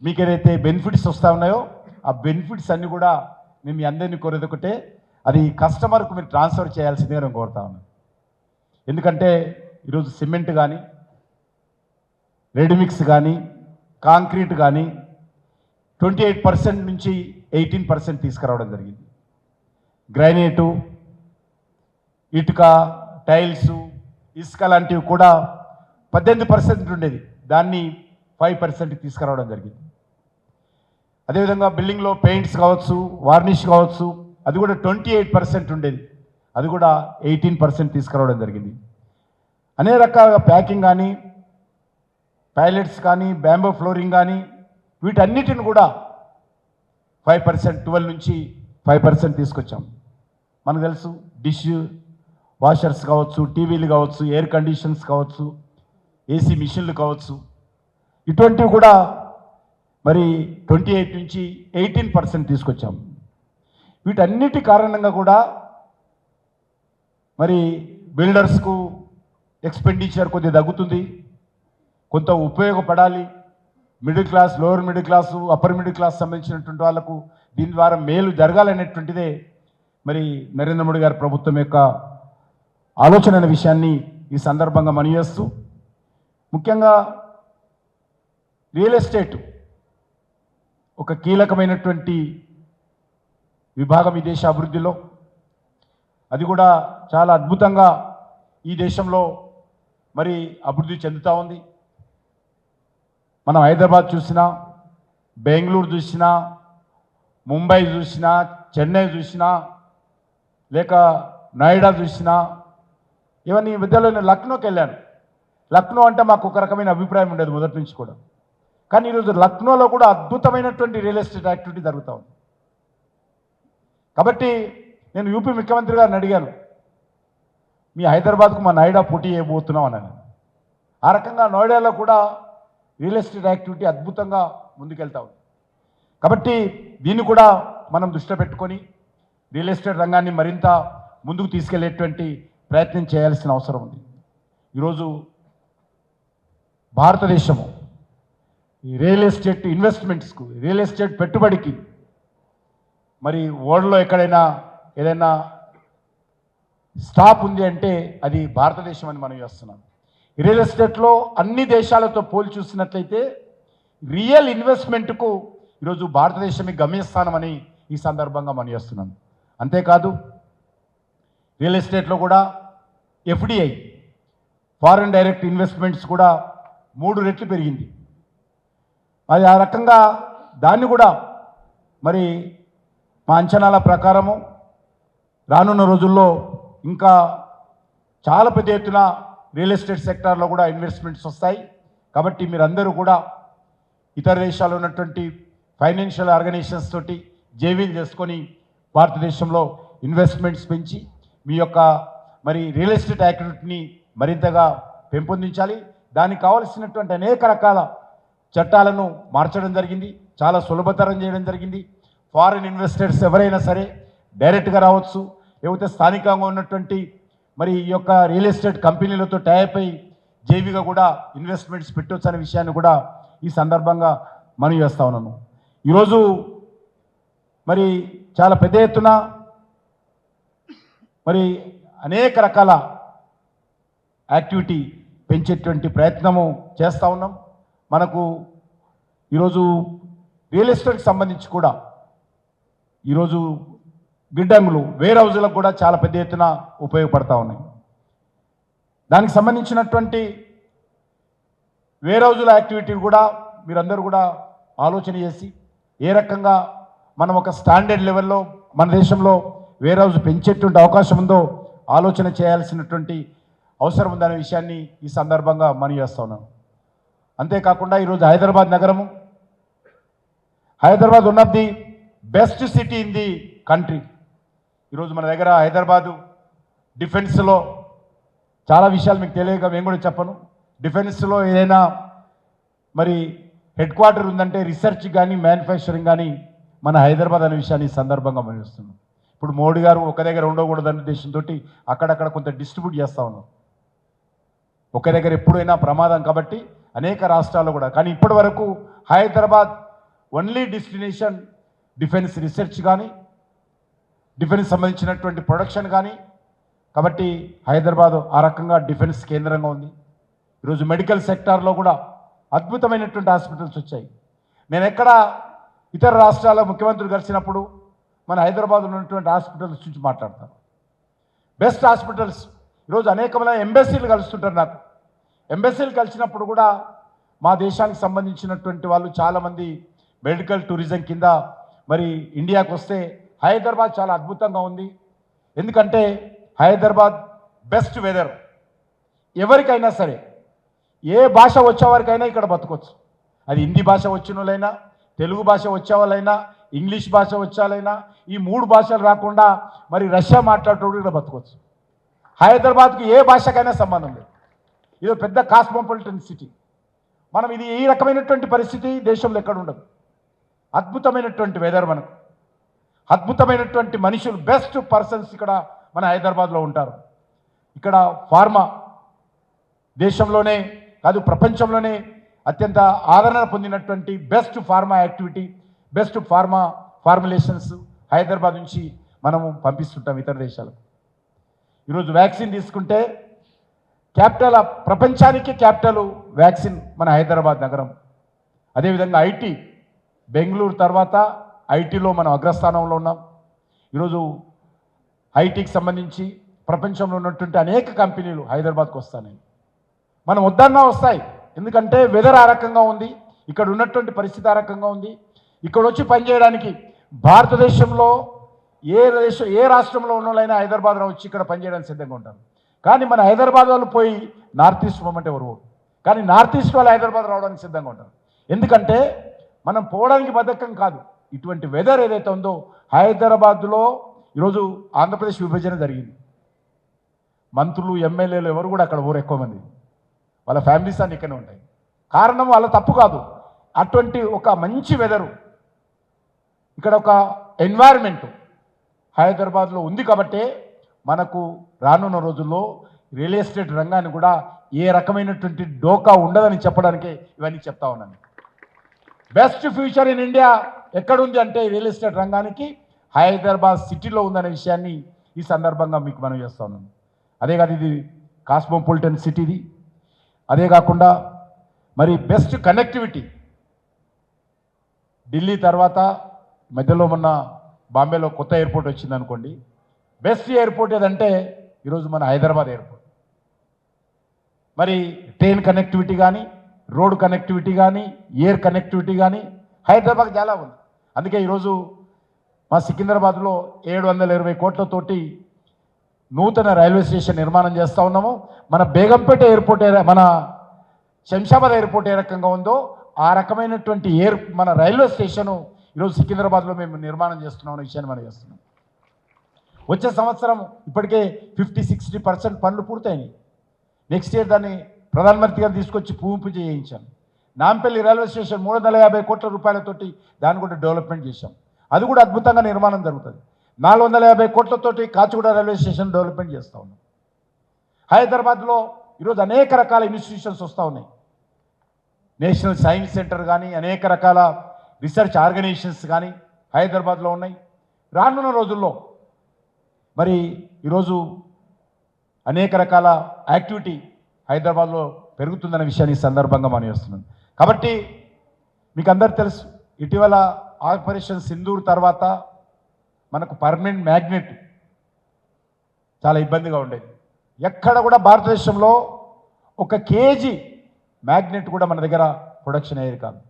మీకు ఏదైతే బెనిఫిట్స్ వస్తూ ఉన్నాయో ఆ బెనిఫిట్స్ అన్నీ కూడా మేము మీ అందరినీ కోరేది ఒకటే, అది కస్టమర్కు మీరు ట్రాన్స్ఫర్ చేయాల్సిందే నేను కోరుతా ఉన్నాను. ఎందుకంటే ఈరోజు సిమెంట్ కానీ, రెడీమిక్స్ కానీ, కాంక్రీట్ కానీ 28% నుంచి 18% తీసుకురావడం జరిగింది. గ్రానైటు, ఇటుక, టైల్సు, ఇసుక లాంటివి కూడా 18% ఉండేది, దాన్ని 5% తీసుకురావడం జరిగింది. అదేవిధంగా బిల్డింగ్లో పెయింట్స్ కావచ్చు, వార్నిష్ కావచ్చు, అది కూడా 28% ఉండేది, అది కూడా 18% తీసుకురావడం జరిగింది. అనేక రకాల ప్యాకింగ్ కానీ, టాయిలెట్స్ కానీ, బ్యాంబో ఫ్లోరింగ్ కానీ, వీటన్నిటిని కూడా 5%, 12 నుంచి 5% తీసుకొచ్చాం. మనకు తెలుసు డిష్ వాషర్స్ కావచ్చు, టీవీలు కావచ్చు, ఎయిర్ కండిషన్స్ కావచ్చు, ఏసీ మిషన్లు కావచ్చు, ఇటువంటివి కూడా మరి 28 నుంచి 18% తీసుకొచ్చాం. వీటన్నిటి కారణంగా కూడా మరి బిల్డర్స్కు ఎక్స్పెండిచర్ కొద్దిగా తగ్గుతుంది, కొంత ఉపయోగపడాలి. Middle class, lower middle class, upper middle class సంబంధించినటువంటి వాళ్ళకు దీని ద్వారా మేలు జరగాలనేటువంటిదే మరి నరేంద్ర మోడీ గారి ప్రభుత్వం యొక్క ఆలోచన అనే విషయాన్ని ఈ సందర్భంగా మనవి చేస్తూ, ముఖ్యంగా రియల్ ఎస్టేట్ ఒక కీలకమైనటువంటి విభాగం ఈ దేశ అభివృద్ధిలో. అది కూడా చాలా అద్భుతంగా ఈ దేశంలో మరి అభివృద్ధి చెందుతూ ఉంది. మనం హైదరాబాద్ చూసినా, బెంగళూరు చూసినా, ముంబై చూసినా, చెన్నై చూసినా, లేక నోయిడా చూసినా, ఇవన్నీ ఈ మధ్యలో నేను లక్నోకి వెళ్ళాను. లక్నో అంటే మాకు ఒక రకమైన అభిప్రాయం ఉండేది మొదటి నుంచి కూడా, కానీ ఈరోజు లక్నోలో కూడా అద్భుతమైనటువంటి రియల్ ఎస్టేట్ యాక్టివిటీ జరుగుతూ ఉంది. కాబట్టి నేను యూపీ ముఖ్యమంత్రి గారిని అడిగాను, మీ హైదరాబాద్కు మా నోయిడా పోటీ చేయబోతున్నాం అన్నాను. ఆ రకంగా నోయిడాలో కూడా రియల్ ఎస్టేట్ యాక్టివిటీ అద్భుతంగా ముందుకెళ్తా ఉంది. కాబట్టి దీన్ని కూడా మనం దృష్టిలో పెట్టుకొని రియల్ ఎస్టేట్ రంగాన్ని మరింత ముందుకు తీసుకెళ్లేటువంటి ప్రయత్నం చేయాల్సిన అవసరం ఉంది. ఈరోజు భారతదేశము ఈ రియల్ ఎస్టేట్ ఇన్వెస్ట్మెంట్స్కు, రియల్ ఎస్టేట్ పెట్టుబడికి మరి వరల్డ్లో ఎక్కడైనా ఏదైనా స్టాప్ ఉంది అంటే అది భారతదేశం అని మనం చేస్తున్నాం. రియల్ ఎస్టేట్లో అన్ని దేశాలతో పోల్చి చూసినట్లయితే రియల్ ఇన్వెస్ట్మెంట్కు ఈరోజు భారతదేశమే గమ్యస్థానం అని ఈ సందర్భంగా మనం చేస్తున్నాం. అంతేకాదు రియల్ ఎస్టేట్లో కూడా ఎఫ్డిఐ, ఫారెన్ డైరెక్ట్ ఇన్వెస్ట్మెంట్స్ కూడా 3 రెట్లు పెరిగింది. అది ఆ రకంగా దాన్ని కూడా మరి మా అంచనాల ప్రకారము రానున్న రోజుల్లో ఇంకా చాలా పెద్ద ఎత్తున రియల్ ఎస్టేట్ సెక్టార్లో కూడా ఇన్వెస్ట్మెంట్స్ వస్తాయి. కాబట్టి మీరందరూ కూడా ఇతర దేశాల్లో ఉన్నటువంటి ఫైనాన్షియల్ ఆర్గనైజేషన్స్ తోటి జేవీలు చేసుకొని భారతదేశంలో ఇన్వెస్ట్మెంట్స్ పెంచి మీ యొక్క మరి రియల్ ఎస్టేట్ యాక్టివిటీని మరింతగా పెంపొందించాలి. దానికి కావలసినటువంటి అనేక రకాల చట్టాలను మార్చడం జరిగింది, చాలా సులభతరం చేయడం జరిగింది. ఫారిన్ ఇన్వెస్టర్స్ ఎవరైనా సరే డైరెక్ట్గా రావచ్చు, లేకపోతే స్థానికంగా ఉన్నటువంటి మరి ఈ యొక్క రియల్ ఎస్టేట్ కంపెనీలతో టైప్ అయి జేవీగా కూడా ఇన్వెస్ట్మెంట్స్ పెట్టవచ్చు అనే విషయాన్ని కూడా ఈ సందర్భంగా మనవి చేస్తా ఉన్నాను. ఈరోజు మరి చాలా పెద్ద ఎత్తున మరి అనేక రకాల యాక్టివిటీ పెంచేటువంటి ప్రయత్నము చేస్తూ ఉన్నాం. మనకు ఈరోజు రియల్ ఎస్టేట్కి సంబంధించి కూడా ఈరోజు గిడ్డంగులు, వేర్ హౌజులకు కూడా చాలా పెద్ద ఎత్తున ఉపయోగపడతా ఉన్నాయి. దానికి సంబంధించినటువంటి వేర్ హౌజుల యాక్టివిటీ కూడా మీరందరూ కూడా ఆలోచన చేసి ఏ రకంగా మనం ఒక స్టాండర్డ్ లెవెల్లో మన దేశంలో వేర్ హౌజ్ పెంచేటువంటి అవకాశం ఉందో ఆలోచన చేయాల్సినటువంటి అవసరం ఉందనే విషయాన్ని ఈ సందర్భంగా మనవి చేస్తా ఉన్నాను. అంతేకాకుండా ఈరోజు హైదరాబాద్ నగరము, Hyderabad one of the best city in the country. ఈరోజు మన దగ్గర హైదరాబాదు డిఫెన్స్లో చాలా విషయాలు మీకు తెలియక మేము కూడా చెప్పను. డిఫెన్స్లో ఏదైనా మరి హెడ్ క్వార్టర్ ఉందంటే రీసెర్చ్ కానీ మ్యానుఫ్యాక్చరింగ్ కానీ మన హైదరాబాద్ అనే విషయాన్ని ఈ సందర్భంగా మనం చూస్తున్నాం. ఇప్పుడు మోడీ గారు ఒక దగ్గర ఉండకూడదనే ఉద్దేశంతో అక్కడక్కడ కొంత డిస్ట్రిబ్యూట్ చేస్తూ ఉన్నాం. ఒక దగ్గర ఎప్పుడైనా ప్రమాదం కాబట్టి అనేక రాష్ట్రాల్లో కూడా. కానీ ఇప్పటి వరకు Hyderabad only destination defence research కానీ, డిఫెన్స్ సంబంధించినటువంటి ప్రొడక్షన్ కానీ. కాబట్టి హైదరాబాద్ ఆ రకంగా డిఫెన్స్ కేంద్రంగా ఉంది. ఈరోజు మెడికల్ సెక్టార్లో కూడా అద్భుతమైనటువంటి హాస్పిటల్స్ వచ్చాయి. నేను ఎక్కడ ఇతర రాష్ట్రాల ముఖ్యమంత్రులు కలిసినప్పుడు మన హైదరాబాద్లో ఉన్నటువంటి హాస్పిటల్స్ గురించి మాట్లాడతాను. బెస్ట్ హాస్పిటల్స్ ఈరోజు అనేకమైన ఎంబెసీలు కలుస్తుంటారు. నాకు ఎంబెసీలు కలిసినప్పుడు కూడా మా దేశానికి సంబంధించినటువంటి వాళ్ళు చాలామంది మెడికల్ టూరిజం కింద మరి ఇండియాకు వస్తే హైదరాబాద్ చాలా అద్భుతంగా ఉంది. ఎందుకంటే హైదరాబాద్ బెస్ట్ వెదర్, ఎవరికైనా సరే ఏ భాష వచ్చేవారికైనా ఇక్కడ బతకొచ్చు. అది హిందీ భాష వచ్చిన వాళ్ళైనా, తెలుగు భాష వచ్చే వాళ్ళైనా, ఇంగ్లీష్ భాష వచ్చేవాళ్ళైనా, ఈ 3 భాషలు రాకుండా మరి రష్యా మాట్లాడేటోడు ఇక్కడ బతకొచ్చు. హైదరాబాద్కు ఏ భాషకైనా సంబంధం లేదు. ఇది పెద్ద కాస్మోపాలిటన్ సిటీ. మనం ఇది ఈ రకమైనటువంటి పరిస్థితి దేశంలో ఎక్కడ ఉండదు. అద్భుతమైనటువంటి వెదర్, మనకు అద్భుతమైనటువంటి మనుషులు, బెస్ట్ పర్సన్స్ ఇక్కడ మన హైదరాబాద్లో ఉంటారు. ఇక్కడ ఫార్మా దేశంలోనే కాదు ప్రపంచంలోనే అత్యంత ఆదరణ పొందినటువంటి best pharma activity, best formulations Hyderabad నుంచి మనము పంపిస్తుంటాం ఇతర దేశాలకు. ఈరోజు వ్యాక్సిన్ తీసుకుంటే క్యాపిటల్, ప్రపంచానికి క్యాపిటల్ వ్యాక్సిన్ మన హైదరాబాద్ నగరం. అదేవిధంగా ఐటీ, బెంగళూరు తర్వాత ఐటీలో మనం అగ్రస్థానంలో ఉన్నాం. ఈరోజు ఐటీకి సంబంధించి ప్రపంచంలో ఉన్నటువంటి అనేక కంపెనీలు హైదరాబాద్కు వస్తాయి. మనం వద్దన్నా వస్తాయి. ఎందుకంటే వెదర్ ఆ రకంగా ఉంది, ఇక్కడ ఉన్నటువంటి పరిస్థితి ఆ రకంగా ఉంది. ఇక్కడ వచ్చి పనిచేయడానికి భారతదేశంలో ఏ రాష్ట్రంలో ఉన్న వాళ్ళైనా హైదరాబాద్లో వచ్చి ఇక్కడ పనిచేయడానికి సిద్ధంగా ఉంటారు. కానీ మన హైదరాబాద్ వాళ్ళు పోయి నార్త్ ఈస్ట్ పోమంటే ఎవరు, కానీ నార్త్ ఈస్ట్ వాళ్ళు హైదరాబాద్ రావడానికి సిద్ధంగా ఉంటారు. ఎందుకంటే మనం పోవడానికి బద్ధకం కాదు, ఇటువంటి వెదర్ ఏదైతే ఉందో హైదరాబాద్లో ఈరోజు ఆంధ్రప్రదేశ్ విభజన జరిగింది. మంత్రులు, ఎమ్మెల్యేలు ఎవరు కూడా అక్కడ ఊరు ఎక్కువ మంది, వాళ్ళ ఫ్యామిలీస్ అన్ని ఇక్కడనే ఉంటాయి. కారణం వాళ్ళ తప్పు కాదు, అటువంటి ఒక మంచి వెదరు, ఇక్కడ ఒక ఎన్వైర్న్మెంట్ హైదరాబాద్లో ఉంది. కాబట్టే మనకు రానున్న రోజుల్లో రియల్ ఎస్టేట్ రంగాన్ని కూడా ఏ రకమైనటువంటి డోకా ఉండదని చెప్పడానికే ఇవన్నీ చెప్తా ఉన్నాను. బెస్ట్ ఫ్యూచర్ ఇన్ ఇండియా ఎక్కడుంది అంటే రియల్ ఎస్టేట్ రంగానికి హైదరాబాద్ సిటీలో ఉందనే విషయాన్ని ఈ సందర్భంగా మీకు మనం చేస్తా ఉన్నాను. అదే కాదు, ఇది కాస్మోపాలిటన్ సిటీది. అదే కాకుండా మరి బెస్ట్ కనెక్టివిటీ, ఢిల్లీ తర్వాత మధ్యలో మొన్న బాంబేలో కొత్త ఎయిర్పోర్ట్ వచ్చింది అనుకోండి. బెస్ట్ ఎయిర్పోర్ట్ ఏదంటే ఈరోజు మన హైదరాబాద్ ఎయిర్పోర్ట్. మరి ట్రైన్ కనెక్టివిటీ కానీ, రోడ్ కనెక్టివిటీ కానీ, ఎయిర్ కనెక్టివిటీ కానీ హైదరాబాద్ చాలా ఉంది. అందుకే ఈరోజు మా సికింద్రాబాద్లో 720 కోట్లతోటి నూతన రైల్వే స్టేషన్ నిర్మాణం చేస్తూ ఉన్నాము. మన బేగంపేట ఎయిర్పోర్ట్, మన శంషాబాద్ ఎయిర్పోర్ట్ ఏ రకంగా ఉందో ఆ రకమైనటువంటి మన రైల్వే స్టేషను ఈరోజు సికింద్రాబాద్లో మేము నిర్మాణం చేస్తున్నాం అనే విషయాన్ని మనం చేస్తున్నాం. వచ్చే సంవత్సరం ఇప్పటికే 50-60% పనులు పూర్తయినాయి. నెక్స్ట్ ఇయర్ దాన్ని ప్రధానమంత్రి గారు తీసుకొచ్చి భూమి పూజ చేయించాం. నాంపల్లి రైల్వే స్టేషన్ 350 కోట్ల రూపాయలతోటి దాన్ని కూడా డెవలప్మెంట్ చేశాం. అది కూడా అద్భుతంగా నిర్మాణం జరుగుతుంది. 450 కోట్లతోటి కాచిగూడ రైల్వే స్టేషన్ డెవలప్మెంట్ చేస్తూ ఉన్నాం. హైదరాబాద్లో ఈరోజు అనేక రకాల ఇన్స్టిట్యూషన్స్ వస్తూ ఉన్నాయి. నేషనల్ సైన్స్ సెంటర్ కానీ, అనేక రకాల రీసెర్చ్ ఆర్గనైజేషన్స్ కానీ హైదరాబాద్లో ఉన్నాయి. రానున్న రోజుల్లో మరి ఈరోజు అనేక రకాల యాక్టివిటీ హైదరాబాద్లో పెరుగుతుందనే విషయాన్ని సందర్భంగా మనం చేస్తున్నాం. కాబట్టి మీకు అందరు తెలుసు, ఇటీవల ఆపరేషన్ సింధూర్ తర్వాత మనకు పర్మనెంట్ మ్యాగ్నెట్ చాలా ఇబ్బందిగా ఉండేది. ఎక్కడ కూడా భారతదేశంలో 1 కేజీ మ్యాగ్నెట్ కూడా మన దగ్గర ప్రొడక్షన్ అయ్యేది కాదు.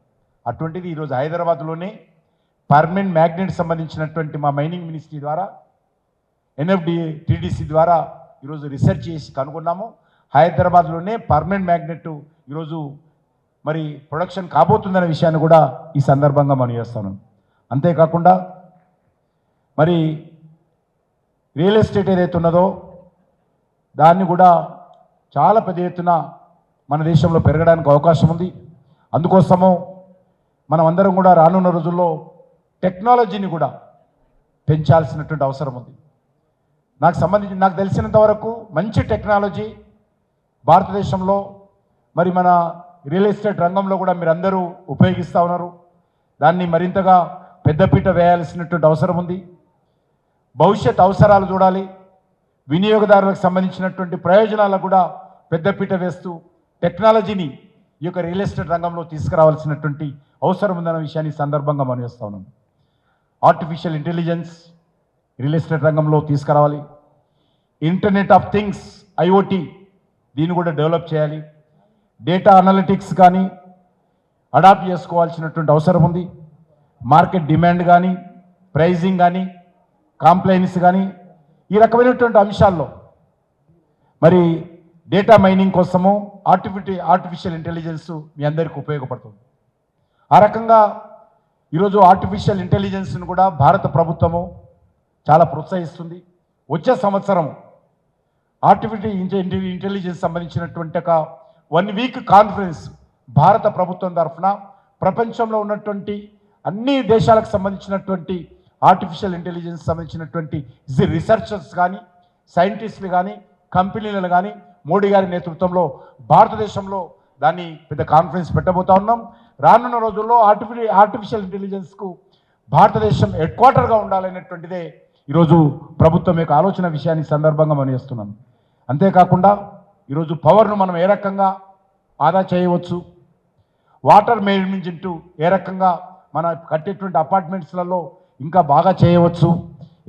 అటువంటిది ఈరోజు హైదరాబాద్లోనే పర్మనెంట్ మ్యాగ్నెట్ సంబంధించినటువంటి మా మైనింగ్ మినిస్ట్రీ ద్వారా, NFDTDC ద్వారా ఈరోజు రీసెర్చ్ చేసి కనుగొన్నాము. హైదరాబాద్లోనే పర్మనెంట్ మ్యాగ్నెట్ ఈరోజు మరి ప్రొడక్షన్ కాబోతుందనే విషయాన్ని కూడా ఈ సందర్భంగా మనం చేస్తాను. అంతేకాకుండా మరి రియల్ ఎస్టేట్ ఏదైతే ఉన్నదో దాన్ని కూడా చాలా పెద్ద ఎత్తున మన దేశంలో పెరగడానికి అవకాశం ఉంది. అందుకోసము మనం అందరం కూడా రానున్న రోజుల్లో టెక్నాలజీని కూడా పెంచాల్సినటువంటి అవసరం ఉంది. నాకు తెలిసినంత వరకు మంచి టెక్నాలజీ భారతదేశంలో మరి మన రియల్ ఎస్టేట్ రంగంలో కూడా మీరందరూ ఉపయోగిస్తూ ఉన్నారు. దాన్ని మరింతగా పెద్దపీట వేయాల్సినటువంటి అవసరం ఉంది. భవిష్యత్ అవసరాలు చూడాలి, వినియోగదారులకు సంబంధించినటువంటి ప్రయోజనాలకు కూడా పెద్దపీట వేస్తూ టెక్నాలజీని ఈ యొక్క రియల్ ఎస్టేట్ రంగంలో తీసుకురావాల్సినటువంటి అవసరం ఉందన్న విషయాన్ని సందర్భంగా మనం చేస్తూ ఉన్నాం. ఆర్టిఫిషియల్ ఇంటెలిజెన్స్ రియల్ ఎస్టేట్ రంగంలో తీసుకురావాలి. ఇంటర్నెట్ ఆఫ్ థింగ్స్ ఐఓటీ దీన్ని కూడా డెవలప్ చేయాలి. డేటా అనలిటిక్స్ కానీ అడాప్ట్ చేసుకోవాల్సినటువంటి అవసరం ఉంది. మార్కెట్ డిమాండ్ కానీ, ప్రైజింగ్ కానీ, కాంప్లైన్స్ కానీ ఈ రకమైనటువంటి అంశాల్లో మరి డేటా మైనింగ్ కోసము ఆర్టిఫిషియల్ ఇంటెలిజెన్స్ మీ అందరికీ ఉపయోగపడుతుంది. ఆ రకంగా ఈరోజు ఆర్టిఫిషియల్ ఇంటెలిజెన్స్ను కూడా భారత ప్రభుత్వము చాలా ప్రోత్సహిస్తుంది. వచ్చే సంవత్సరం ఆర్టిఫిషియల్ ఇంటెలిజెన్స్ సంబంధించినటువంటి ఒక 1 వీక్ కాన్ఫరెన్స్ భారత ప్రభుత్వం తరఫున ప్రపంచంలో ఉన్నటువంటి అన్ని దేశాలకు సంబంధించినటువంటి ఆర్టిఫిషియల్ ఇంటెలిజెన్స్ సంబంధించినటువంటి రీసెర్చర్స్ కానీ, సైంటిస్టులు కానీ, కంపెనీలు కానీ మోడీ గారి నేతృత్వంలో భారతదేశంలో దాన్ని పెద్ద కాన్ఫరెన్స్ పెట్టబోతా ఉన్నాం. రానున్న రోజుల్లో ఆర్టిఫిషియల్ ఇంటెలిజెన్స్కు భారతదేశం హెడ్ క్వార్టర్గా ఉండాలనేటువంటిదే ఈరోజు ప్రభుత్వం యొక్క ఆలోచన విషయాన్ని సందర్భంగా మనం చేస్తున్నాం. అంతేకాకుండా ఈరోజు పవర్ను మనం ఏ రకంగా ఆదా చేయవచ్చు, వాటర్ మేనేజ్మెంట్ ఏ రకంగా మన కట్టేటువంటి అపార్ట్మెంట్స్లలో ఇంకా బాగా చేయవచ్చు,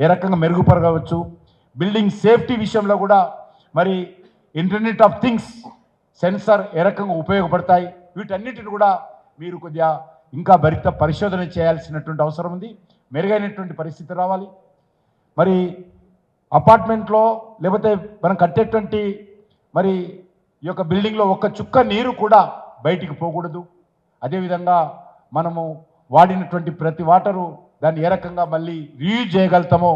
ఏ రకంగా మెరుగుపరగవచ్చు, బిల్డింగ్ సేఫ్టీ విషయంలో కూడా మరి ఇంటర్నెట్ ఆఫ్ థింగ్స్ సెన్సార్ ఏ రకంగా ఉపయోగపడతాయి, వీటన్నిటిని కూడా మీరు కొద్దిగా ఇంకా భరిత పరిశోధన చేయాల్సినటువంటి అవసరం ఉంది. మెరుగైనటువంటి పరిస్థితి రావాలి. మరి అపార్ట్మెంట్లో లేకపోతే మనం కట్టేటువంటి మరి ఈ యొక్క బిల్డింగ్లో ఒక్క చుక్క నీరు కూడా బయటికి పోకూడదు. అదేవిధంగా మనము వాడినటువంటి ప్రతి వాటరు దాన్ని ఏ రకంగా మళ్ళీ రీయూజ్ చేయగలుగుతామో